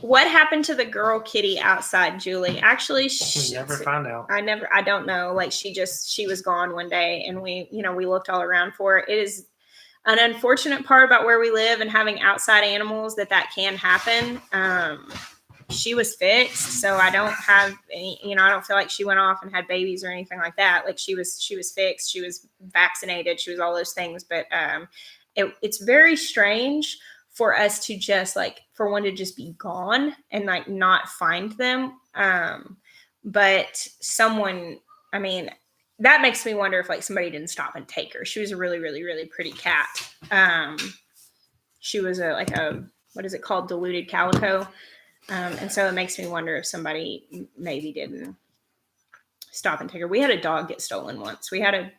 What happened to the girl kitty outside, Julie? Actually, We never found out. I don't know. Like she was gone one day, and we looked all around for her. It is an unfortunate part about where we live and having outside animals that can happen. She was fixed, so I don't have any, I don't feel like she went off and had babies or anything like that. Like she was fixed, she was vaccinated, she was all those things. But it's very strange for us to just for one to just be gone and not find them. But someone, that makes me wonder if somebody didn't stop and take her. She was a really, really, really pretty cat. She was a what is it called? Diluted calico. And so it makes me wonder if somebody maybe didn't stop and take her. We had a dog get stolen once. We had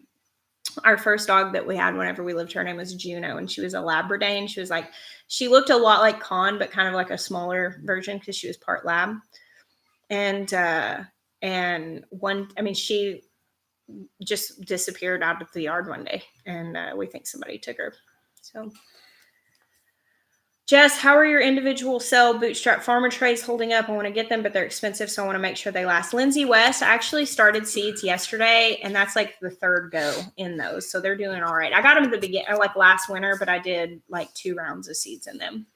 our first dog that we had whenever we lived, her name was Juno, and she was a Labrador. She looked a lot like Con, but kind of like a smaller version because she was part lab. And she just disappeared out of the yard one day, and we think somebody took her. So, Jess, how are your individual cell bootstrap farmer trays holding up? I want to get them, but they're expensive, so I want to make sure they last. Lindsay West actually started seeds yesterday, and that's the third go in those, so they're doing all right. I got them at the beginning, last winter, but I did 2 rounds of seeds in them.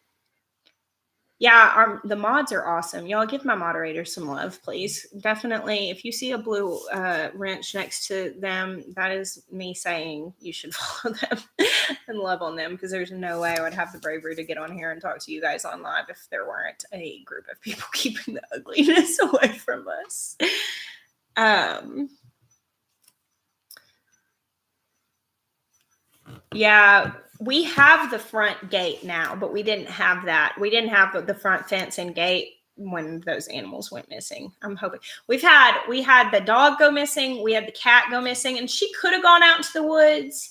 Yeah, the mods are awesome. Y'all give my moderators some love, please. Definitely, if you see a blue wrench next to them, that is me saying you should follow them and love on them, because there's no way I would have the bravery to get on here and talk to you guys on live if there weren't a group of people keeping the ugliness away from us. Yeah, we have the front gate now, but we didn't have that. We didn't have the front fence and gate when those animals went missing. I'm hoping we had the dog go missing. We had the cat go missing, and she could have gone out into the woods,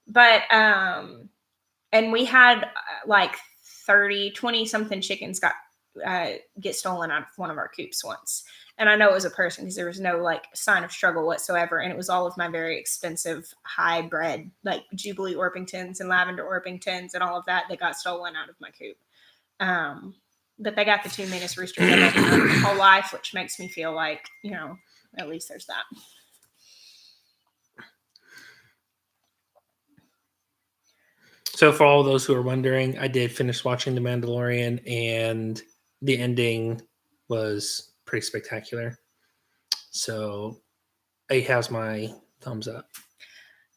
but, and we had 20 something chickens get stolen out of one of our coops once. And I know it was a person because there was no sign of struggle whatsoever. And it was all of my very expensive hybrid, Jubilee Orpingtons and Lavender Orpingtons and all of that got stolen out of my coop. But they got the 2 meanest roosters I've ever known in my whole life, which makes me feel at least there's that. So for all those who are wondering, I did finish watching The Mandalorian, and the ending was pretty spectacular. So it has my thumbs up.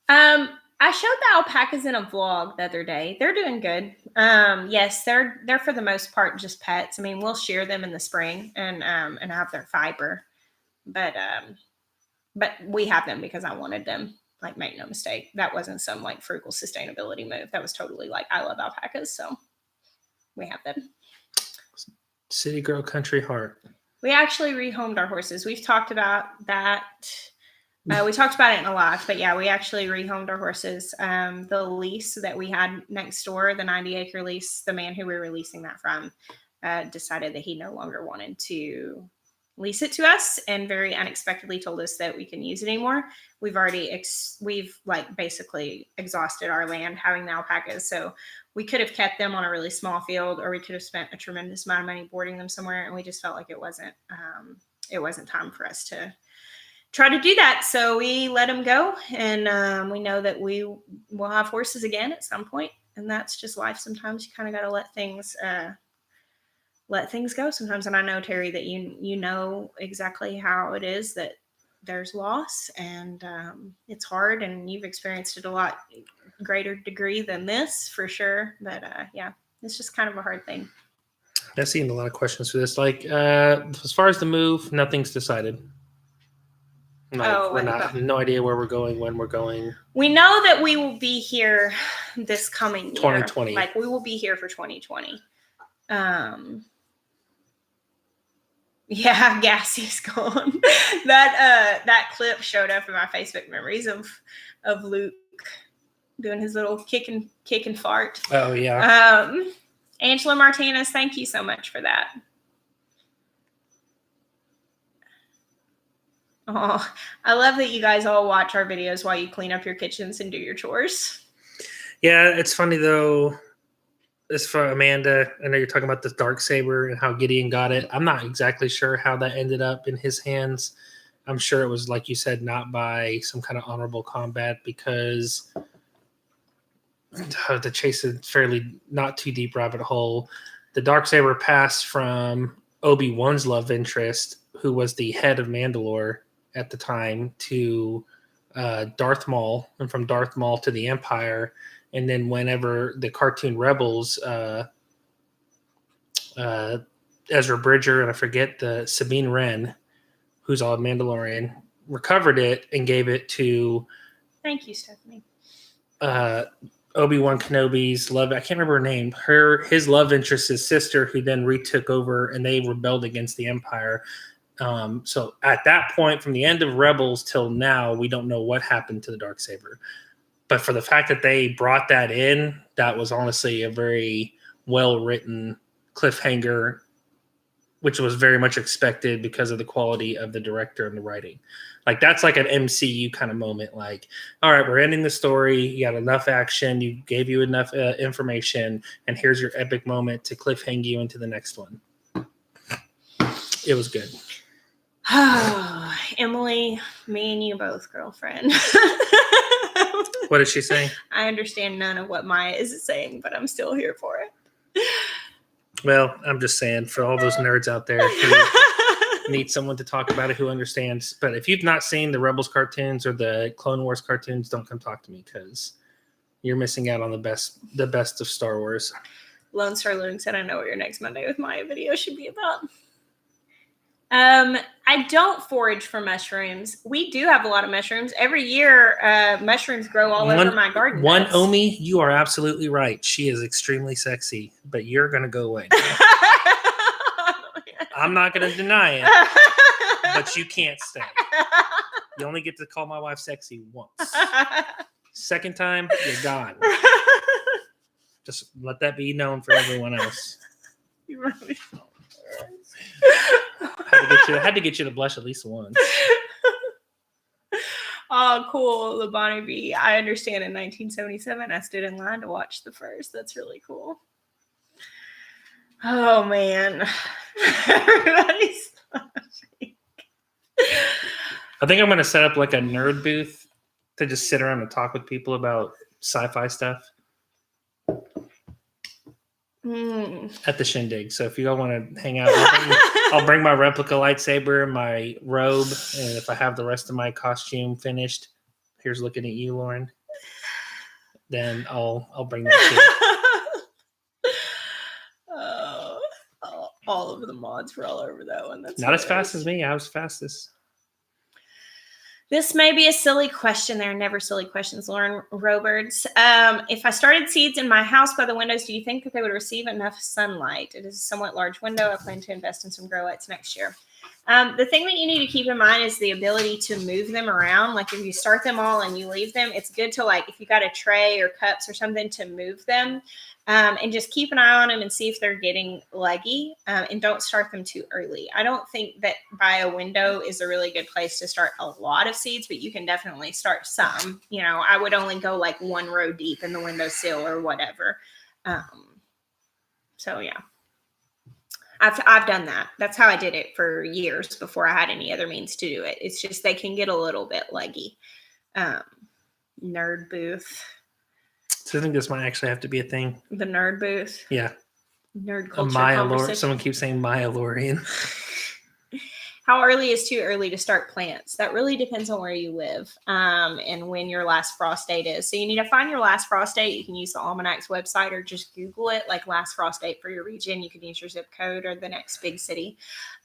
I showed the alpacas in a vlog the other day. They're doing good. Yes, they're for the most part just pets. We'll shear them in the spring and have their fiber, but we have them because I wanted them. Make no mistake, that wasn't some frugal sustainability move. That was totally I love alpacas, so we have them. City girl, country heart. We actually rehomed our horses. We've talked about that. We talked about it in a live, but yeah, we actually rehomed our horses. The lease that we had next door, the 90-acre lease, the man who we were leasing that from decided that he no longer wanted to lease it to us, and very unexpectedly told us that we couldn't use it anymore. We've already basically exhausted our land having the alpacas, so we could have kept them on a really small field, or we could have spent a tremendous amount of money boarding them somewhere, and we just felt like it wasn't time for us to try to do that. So we let them go, and we know that we will have horses again at some point, and that's just life. Sometimes you kind of got to let things go sometimes. And I know, Terry, that you know exactly how it is that there's loss, and it's hard, and you've experienced it a lot greater degree than this for sure. But yeah, it's just kind of a hard thing. I've seen a lot of questions for this. As far as the move, nothing's decided. No idea where we're going, when we're going. We know that we will be here this coming year. 2020. We will be here for 2020. Yeah, Gassie's gone. That clip showed up in my Facebook memories of Luke doing his little kick and fart. Oh yeah. Angela Martinez, thank you so much for that. Oh, I love that you guys all watch our videos while you clean up your kitchens and do your chores. Yeah, it's funny though. As for Amanda, I know you're talking about the Darksaber and how Gideon got it. I'm not exactly sure how that ended up in his hands. I'm sure it was, like you said, not by some kind of honorable combat, because to chase a fairly not too deep rabbit hole, the Darksaber passed from Obi-Wan's love interest, who was the head of Mandalore at the time, to Darth Maul, and from Darth Maul to the Empire. And then whenever the cartoon Rebels, Ezra Bridger, and I forget the Sabine Wren, who's all Mandalorian, recovered it and gave it to Thank you, Stephanie. Obi-Wan Kenobi's love. I can't remember her name. His love interest, his sister, who then retook over, and they rebelled against the Empire. So at that point, from the end of Rebels till now, we don't know what happened to the Darksaber. But for the fact that they brought that in, that was honestly a very well-written cliffhanger, which was very much expected because of the quality of the director and the writing. Like, that's like an MCU kind of moment. Like, all right, we're ending the story. You got enough action. You gave you enough information. And here's your epic moment to cliffhang you into the next one. It was good. Emily, me and you both, girlfriend. What did she say? I understand none of what Miah is saying, but I'm still here for it. Well, I'm just saying, for all those nerds out there who need someone to talk about it who understands. But if you've not seen the Rebels cartoons or the Clone Wars cartoons, don't come talk to me, because you're missing out on the best of Star Wars. Lone Star Loon said, I know what your next Monday with Miah video should be about. I don't forage for mushrooms. We do have a lot of mushrooms. Every year, mushrooms grow all over my garden. Omi, you are absolutely right. She is extremely sexy, but you're going to go away. I'm not going to deny it, but you can't stay. You only get to call my wife sexy once. Second time, you're gone. Just let that be known for everyone else. You really I had to get you to blush at least once. Oh, cool. Labani B. I understand in 1977, I stood in line to watch the first. That's really cool. Oh, man. Everybody's laughing. I think I'm going to set up like a nerd booth to just sit around and talk with people about sci-fi stuff. At the shindig. So if you all want to hang out, I'll bring my replica lightsaber, my robe, and if I have the rest of my costume finished, here's looking at you, Lauren. Then I'll bring that too. All of the mods were all over that one. That's not hilarious. As fast as me. I was fastest. This may be a silly question. There are never silly questions, Lauren Robards. If I started seeds in my house by the windows, do you think that they would receive enough sunlight? It is a somewhat large window. I plan to invest in some grow lights next year. The thing that you need to keep in mind is the ability to move them around. Like, if you start them all and you leave them, it's good to, like, if you got a tray or cups or something, to move them. And just keep an eye on them and see if they're getting leggy, and don't start them too early. I don't think that by a window is a really good place to start a lot of seeds, but you can definitely start some. You know, I would only go like one row deep in the windowsill or whatever. So yeah, I've done that. That's how I did it for years before I had any other means to do it. It's just they can get a little bit leggy. Nerd booth. So I think this might actually have to be a thing. The nerd booth. Yeah. Nerd culture conversation. Someone keeps saying Myalorian. How early is too early to start plants? That really depends on where you live, and when your last frost date is. So you need to find your last frost date. You can use the Almanac's website or just Google it, like last frost date for your region. You can use your zip code or the next big city.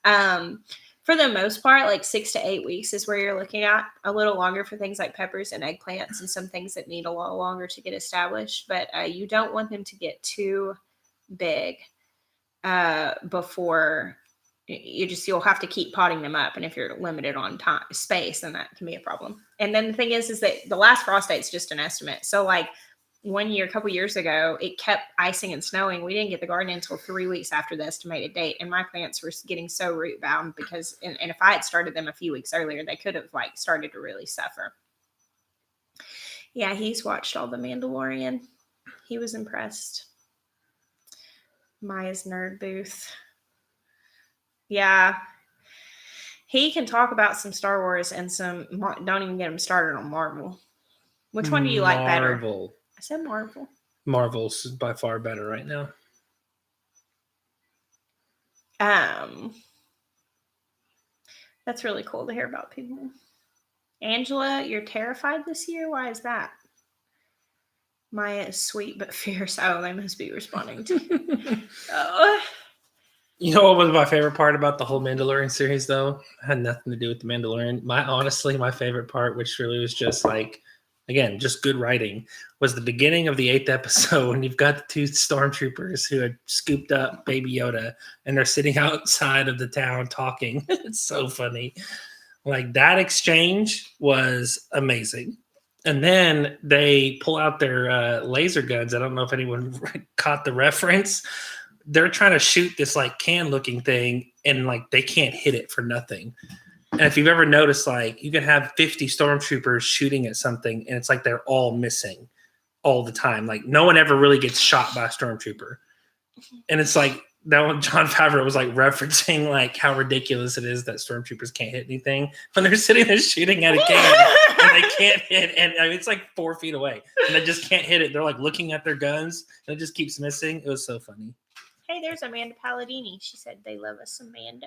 For the most part, like 6 to 8 weeks is where you're looking at. A little longer for things like peppers and eggplants and some things that need a lot longer to get established. But you don't want them to get too big before you'll have to keep potting them up. And if you're limited on space, then that can be a problem. And then the thing is that the last frost date is just an estimate. So like one year, a couple years ago, it kept icing and snowing. We didn't get the garden until 3 weeks after the estimated date, and my plants were getting so root bound because, and if I had started them a few weeks earlier, they could have like started to really suffer. Yeah, he's watched all the Mandalorian. He was impressed. Miah's nerd booth. Yeah. He can talk about some Star Wars and some, don't even get him started on Marvel. Which one do you like better? Marvel. I said Marvel. Marvel's by far better right now. That's really cool to hear about people. Angela, you're terrified this year? Why is that? Miah is sweet but fierce. Oh, they must be responding to oh. You know what was my favorite part about the whole Mandalorian series, though? It had nothing to do with the Mandalorian. Honestly, my favorite part, which really was just like, again, just good writing, was the beginning of the 8th episode when you've got the 2 stormtroopers who had scooped up Baby Yoda and they're sitting outside of the town talking. It's so funny. Like, that exchange was amazing. And then they pull out their laser guns. I don't know if anyone caught the reference. They're trying to shoot this like can looking thing and like they can't hit it for nothing. And if you've ever noticed, like you can have 50 stormtroopers shooting at something and it's like they're all missing all the time. Like no one ever really gets shot by a stormtrooper. And it's like that one, Jon Favreau was like referencing like how ridiculous it is that stormtroopers can't hit anything when they're sitting there shooting at a can and they can't hit. And I mean, it's like 4 feet away and they just can't hit it. They're like looking at their guns and it just keeps missing. It was so funny. Hey, there's Amanda Palladini. She said they love us some Mando.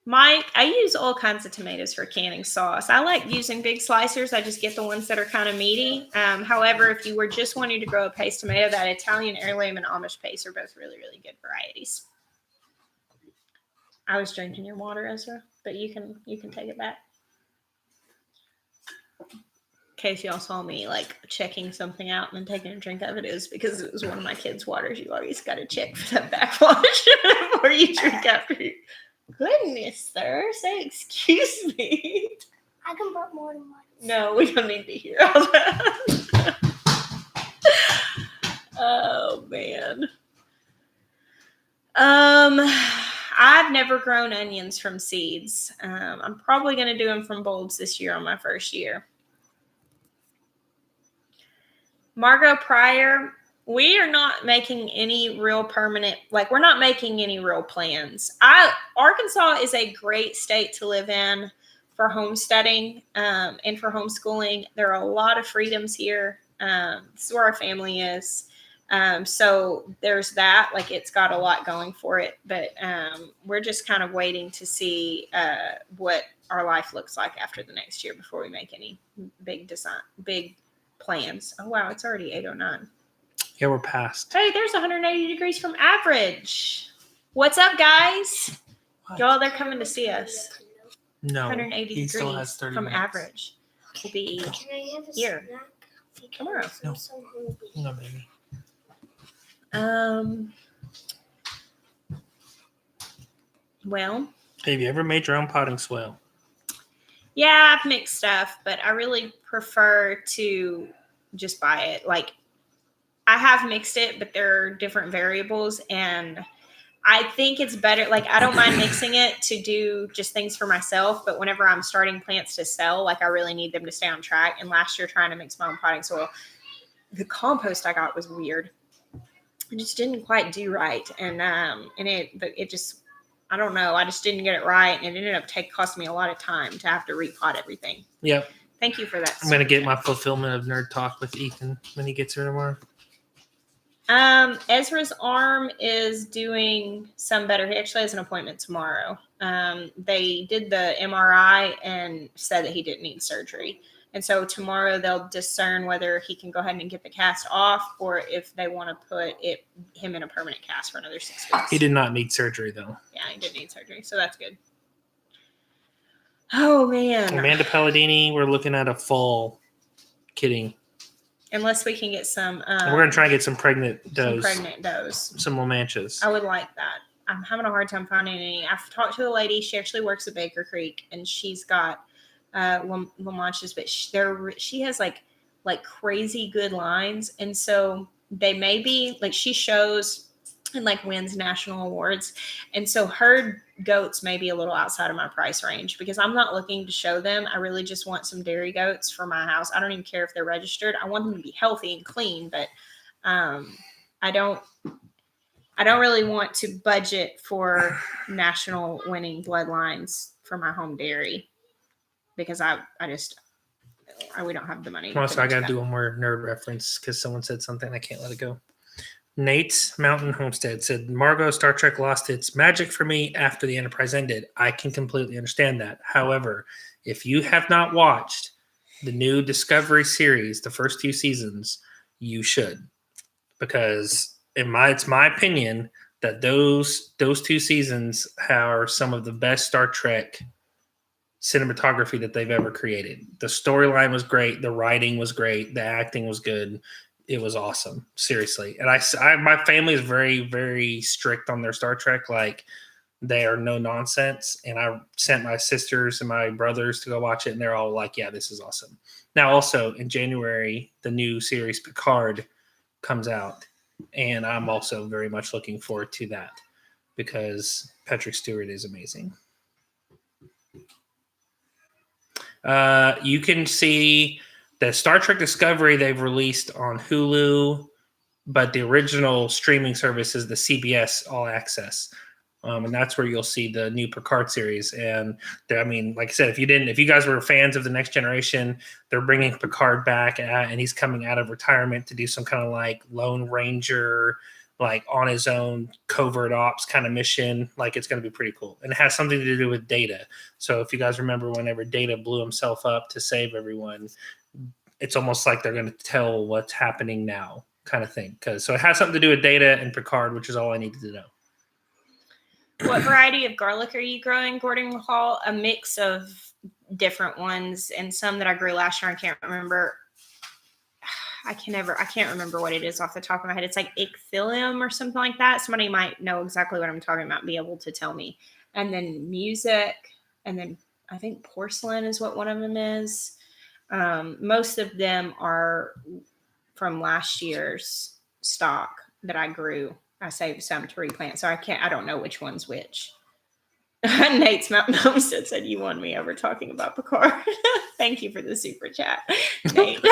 Mike, I use all kinds of tomatoes for canning sauce. I like using big slicers. I just get the ones that are kind of meaty. However, if you were just wanting to grow a paste tomato, that Italian heirloom and Amish paste are both really, really good varieties. I was drinking your water, Ezra, but you can take it back. In case y'all saw me like checking something out and then taking a drink of it, is because it was one of my kids' waters. You always got to check for that backwash before you drink after you. Goodness, sir. Say excuse me. I can put more than one. No, we don't need to hear all that. Oh man. I've never grown onions from seeds. I'm probably going to do them from bulbs this year on my first year. Margot Pryor, we are not making any real permanent, like we're not making any real plans. Arkansas is a great state to live in for homesteading and for homeschooling. There are a lot of freedoms here. This is where our family is. So there's that, like it's got a lot going for it, but we're just kind of waiting to see what our life looks like after the next year before we make any big plans. Oh wow, it's already 8:09. Yeah, we're past. Hey, there's 180 degrees from average. What's up, guys? What? Y'all, they're coming to see us. No, 180 he still degrees has 30 from minutes. average. Will be Can I have a here snack? tomorrow. No. I'm so hungry. No, baby. Well, Have you ever made your own potting soil? yeah, I've mixed stuff, but I really prefer to just buy it. Like, I have mixed it, but there are different variables, and I think it's better. Like, I don't mind mixing it to do just things for myself, but whenever I'm starting plants to sell, like, I really need them to stay on track. And last year, trying to mix my own potting soil, the compost I got was weird. It just didn't quite do right, and it just, I don't know. I just didn't get it right, and it ended up costing me a lot of time to have to repot everything. Yep. Thank you for that. I'm going to get my fulfillment of nerd talk with Ethan when he gets here tomorrow. Ezra's arm is doing some better. He actually has an appointment tomorrow. They did the MRI and said that he didn't need surgery. And so tomorrow they'll discern whether he can go ahead and get the cast off or if they want to put him in a permanent cast for another 6 weeks. He did not need surgery, though. Yeah, he didn't need surgery. So that's good. Oh, man. Amanda Palladini, we're looking at a fall kidding. Unless we can get some. We're going to try and get some pregnant does. Some pregnant does. Some Lamanchas. I would like that. I'm having a hard time finding any. I've talked to a lady. She actually works at Baker Creek, and she's got launches, but she has like crazy good lines, and so they may be like she shows and like wins national awards, and so her goats may be a little outside of my price range because I'm not looking to show them. I really just want some dairy goats for my house. I don't even care if they're registered. I want them to be healthy and clean, but I don't really want to budget for national winning bloodlines for my home dairy because we don't have the money. Also, I got to do one more nerd reference because someone said something. I can't let it go. Nate's Mountain Homestead said, Margot, Star Trek lost its magic for me after the Enterprise ended. I can completely understand that. However, if you have not watched the new Discovery series, the first 2 seasons, you should. Because it's my opinion that those 2 seasons are some of the best Star Trek cinematography that they've ever created. The storyline was great. The writing was great. The acting was good. It was awesome. Seriously. And my family is very, very strict on their Star Trek. Like, they are no nonsense. And I sent my sisters and my brothers to go watch it. And they're all like, yeah, this is awesome. Now, also in January, the new series Picard comes out. And I'm also very much looking forward to that because Patrick Stewart is amazing. You can see the Star Trek Discovery they've released on Hulu, but the original streaming service is the CBS All Access. And that's where you'll see the new Picard series. And I mean, like I said, if you guys were fans of The Next Generation, they're bringing Picard back and he's coming out of retirement to do some kind of like Lone Ranger, like on his own covert ops kind of mission. Like, it's going to be pretty cool. And it has something to do with Data. So if you guys remember whenever Data blew himself up to save everyone, it's almost like they're going to tell what's happening now kind of thing. So it has something to do with Data and Picard, which is all I needed to know. What variety of garlic are you growing, Gordon Hall? A mix of different ones and some that I grew last year. I can't remember. I can't remember what it is off the top of my head. It's like ichthylium or something like that. Somebody might know exactly what I'm talking about and be able to tell me. And then music, and then I think porcelain is what one of them is. Most of them are from last year's stock that I grew. I saved some to replant, so I don't know which one's which. Nate's Mountain Homestead said you won me over talking about Picard. Thank you for the super chat, Nate.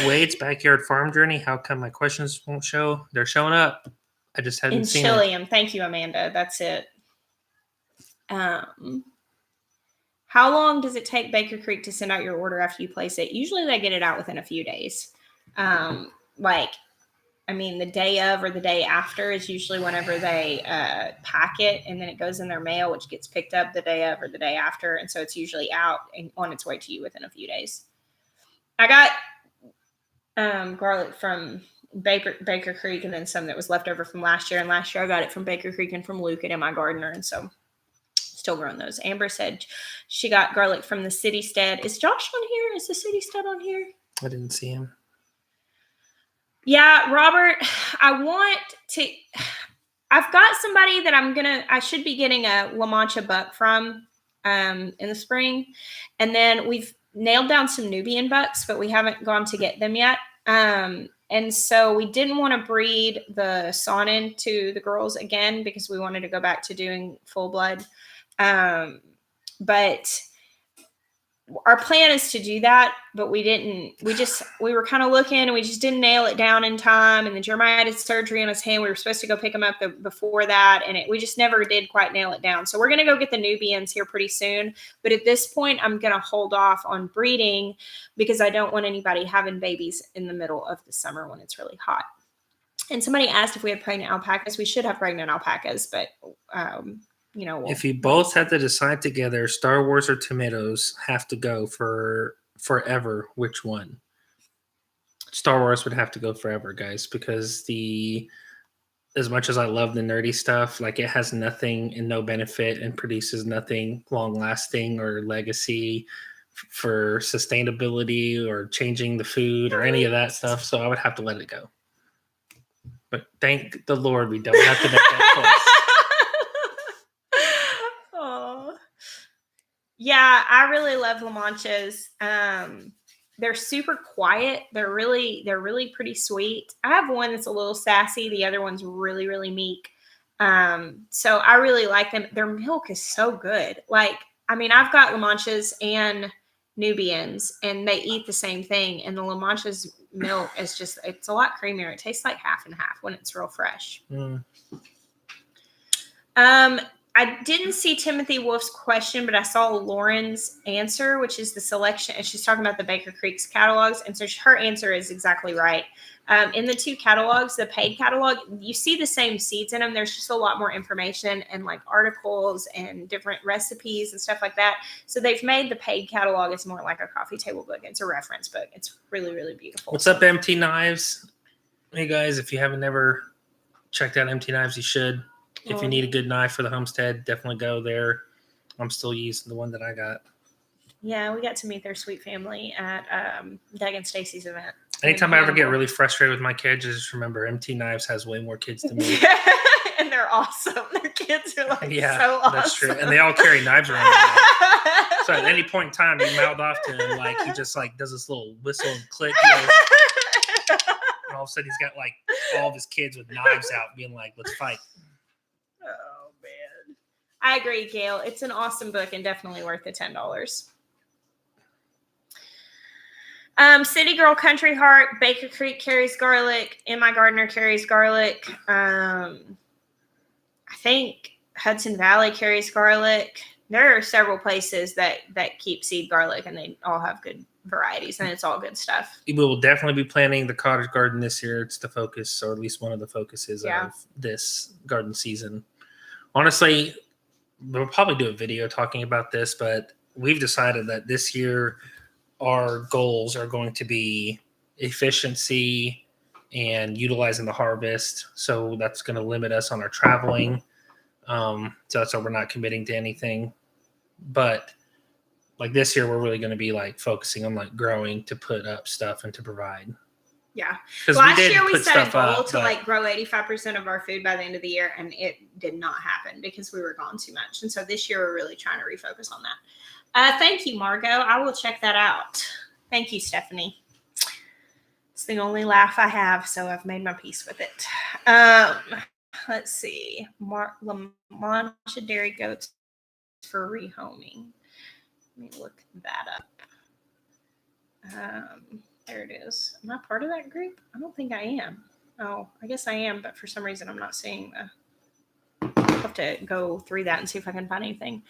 Wade's Backyard Farm Journey. How come my questions won't show? They're showing up. I just hadn't seen it. Chilium. Thank you, Amanda. That's it. How long does it take Baker Creek to send out your order after you place it? Usually they get it out within a few days. The day of or the day after is usually whenever they pack it, and then it goes in their mail, which gets picked up the day of or the day after. And so it's usually out and on its way to you within a few days. I got garlic from Baker Creek, and then some that was left over from last year. And last year I got it from Baker Creek and from Luke and my gardener. And so still growing those. Amber said she got garlic from the City Stead. Is Josh on here? Is the City Stead on here? I didn't see him. Yeah, Robert, I've got somebody that I should be getting a La Mancha buck from in the spring. And then we've nailed down some Nubian bucks, but we haven't gone to get them yet. And so we didn't want to breed the Saanen to the girls again because we wanted to go back to doing full blood. But our plan is to do that, but we were kind of looking and we just didn't nail it down in time. And then Jeremiah had surgery on his hand. We were supposed to go pick him up before that. And we just never did quite nail it down. So we're going to go get the Nubians here pretty soon. But at this point, I'm going to hold off on breeding because I don't want anybody having babies in the middle of the summer when it's really hot. And somebody asked if we had pregnant alpacas. We should have pregnant alpacas, but if you both had to decide together, Star Wars or tomatoes have to go for forever, which one? Star Wars would have to go forever, guys, because as much as I love the nerdy stuff, like it has nothing and no benefit and produces nothing long lasting or legacy for sustainability or changing the food or any of that stuff. So I would have to let it go. But thank the Lord we don't have to make that choice. Oh. Yeah, I really love La Manchas. They're super quiet. They're really pretty sweet. I have one that's a little sassy. The other one's really, really meek. So I really like them. Their milk is so good. Like, I mean, I've got La Manchas and Nubians, and they eat the same thing. And the La Mancha's milk is just, it's a lot creamier. It tastes like half and half when it's real fresh. Mm. I didn't see Timothy Wolf's question, but I saw Lauren's answer, which is the selection. And she's talking about the Baker Creek's catalogs. And so her answer is exactly right. In the two catalogs, the paid catalog, you see the same seeds in them. There's just a lot more information and like articles and different recipes and stuff like that. So they've made the paid catalog. It's more like a coffee table book. It's a reference book. It's really, really beautiful. What's up, Empty Knives? Hey, guys, if you haven't never checked out Empty Knives, you should. If you need a good knife for the Homestead, definitely go there. I'm still using the one that I got. Yeah, we got to meet their sweet family at Doug and Stacy's event. Anytime I ever get really frustrated with my kids, just remember Empty Knives has way more kids than me. And they're awesome. Their kids are like so awesome. That's true. And they all carry knives around. So at any point in time, you mouth off to him, like he just like does this little whistle and click. And all of a sudden he's got like all of his kids with knives out being like, let's fight. Oh, man. I agree, Gail. It's an awesome book and definitely worth the $10. City Girl Country Heart, Baker Creek carries garlic. M.I. Gardner carries garlic. I think Hudson Valley carries garlic. There are several places that keep seed garlic, and they all have good varieties, and it's all good stuff. We will definitely be planting the cottage garden this year. It's the focus, or at least one of the focuses of this garden season. Honestly, we'll probably do a video talking about this, but we've decided that this year our goals are going to be efficiency and utilizing the harvest. So that's going to limit us on our traveling. So that's why we're not committing to anything. But like this year, we're really going to be like focusing on like growing to put up stuff and to provide. Yeah. Last year we set a goal to like grow 85% of our food by the end of the year, and it did not happen because we were gone too much. And so this year we're really trying to refocus on that. Thank you, Margot. I will check that out. Thank you, Stephanie. It's the only laugh I have, so I've made my peace with it. Let's see. La Mancha dairy goats for rehoming. Let me look that up. There it is. Am I part of that group? I don't think I am. Oh, I guess I am, but for some reason I'm not seeing I'll have to go through that and see if I can find anything.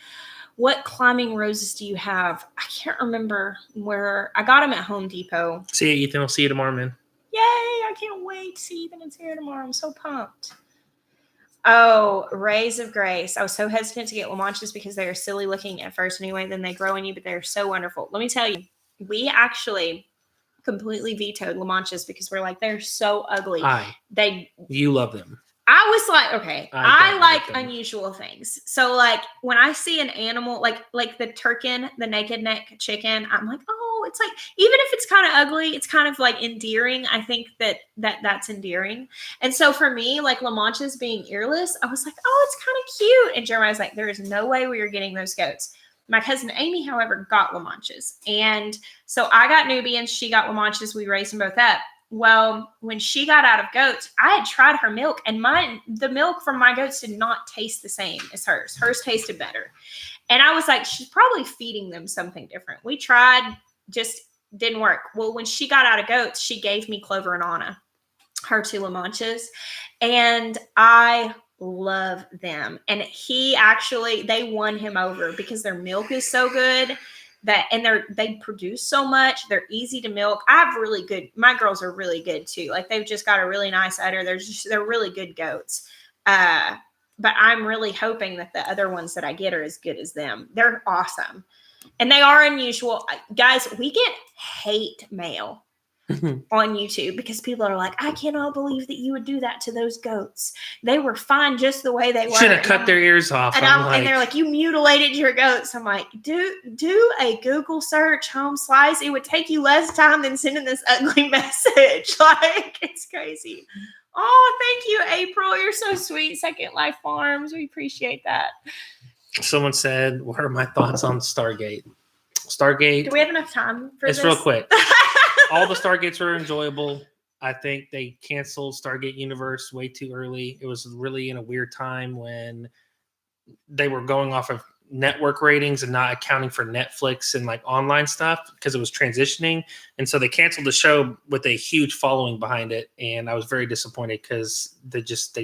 What climbing roses do you have? I can't remember where. I got them at Home Depot. See you, Ethan. I'll see you tomorrow, man. Yay! I can't wait to see Ethan and Sarah tomorrow. I'm so pumped. Oh, Rays of Grace. I was so hesitant to get La Manchas because they are silly looking at first anyway. Then they grow on you, but they're so wonderful. Let me tell you, we actually completely vetoed La Manchas because we're like, they're so ugly. You love them. I was like, okay, I like unusual things. So like when I see an animal, like the turkin, the naked neck chicken, I'm like, oh, it's like, even if it's kind of ugly, it's kind of like endearing. I think that's endearing. And so for me, like La Manchas being earless, I was like, oh, it's kind of cute. And Jeremiah's like, there is no way we are getting those goats. My cousin Amy, however, got La Manchas. And so I got Nubians. She got La Manchas. We raised them both up. Well, when she got out of goats, I had tried her milk, and the milk from my goats did not taste the same as hers. Hers tasted better. And I was like, she's probably feeding them something different. We tried, just didn't work. Well, when she got out of goats, she gave me Clover and Anna, her two La Manchas, and I love them. And they won him over because their milk is so good. They produce so much. They're easy to milk. My girls are really good too. Like they've just got a really nice udder. They're really good goats. But I'm really hoping that the other ones that I get are as good as them. They're awesome. And they are unusual. Guys, we get hate mail on YouTube because people are like, I cannot believe that you would do that to those goats. They were fine just the way they were. Should have cut their ears off. And they're like, you mutilated your goats. I'm like, do a Google search, home slice. It would take you less time than sending this ugly message. Like, it's crazy. Oh, you're so sweet, Second Life Farms. We appreciate that. Someone said, "What are my thoughts on Stargate?" Stargate. Do we have enough time for It's this? real quick. All the Stargates were enjoyable. I think they canceled Stargate Universe way too early. It was really in a weird time when they were going off of network ratings and not accounting for Netflix and like online stuff because it was transitioning. And so they canceled the show with a huge following behind it. And I was very disappointed because they just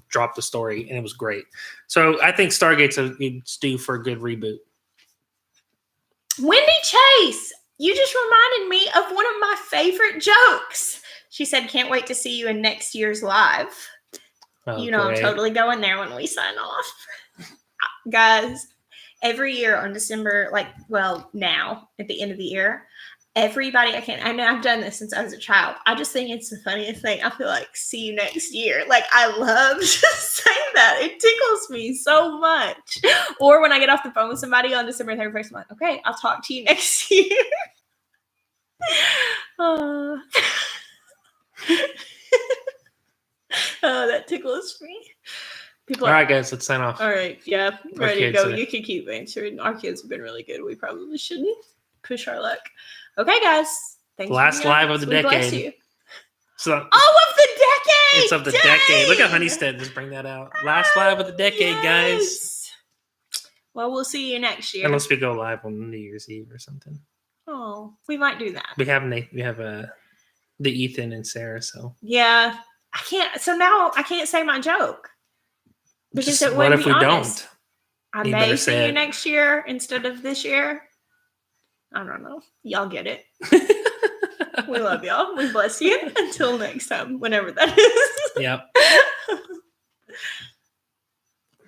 dropped the story and it was great. So I think Stargate's due for a good reboot. Wendy Chase, you just reminded me of one of my favorite jokes. She said, "Can't wait to see you in next year's live." Oh, you know, great. I'm totally going there when we sign off. Guys, every year on December, now at the end of the year, everybody I know I've done this since I was a child. I just think it's the funniest thing. I feel like, see you next year. Like, I love just saying that. It tickles me so much. Or when I get off the phone with somebody on December 31st, I'm like, okay, I'll talk to you next year. Oh, that tickles me. All right, guys, let's sign off. All right, yeah, Our ready to kids go. are- You can keep answering. Our kids have been really good. We probably shouldn't push our luck. Okay, guys. Thanks. Last for being live on. of the We bless decade. you. So Oh, of the decade! it's of the decade. Look at Dang! Homestead. Just bring that out. Last live of the decade, guys. Yes. Well, we'll see you next year. Unless we go live on New Year's Eve or something. Oh, we might do that. We have the Ethan and Sarah. So Yeah, I can't. So now I can't say my joke because just, it what wouldn't if be we honest. don't? I You may better see say you it. next year instead of this year. I don't know. Y'all get it. We love y'all. We bless you. Until next time, whenever that is. Yep.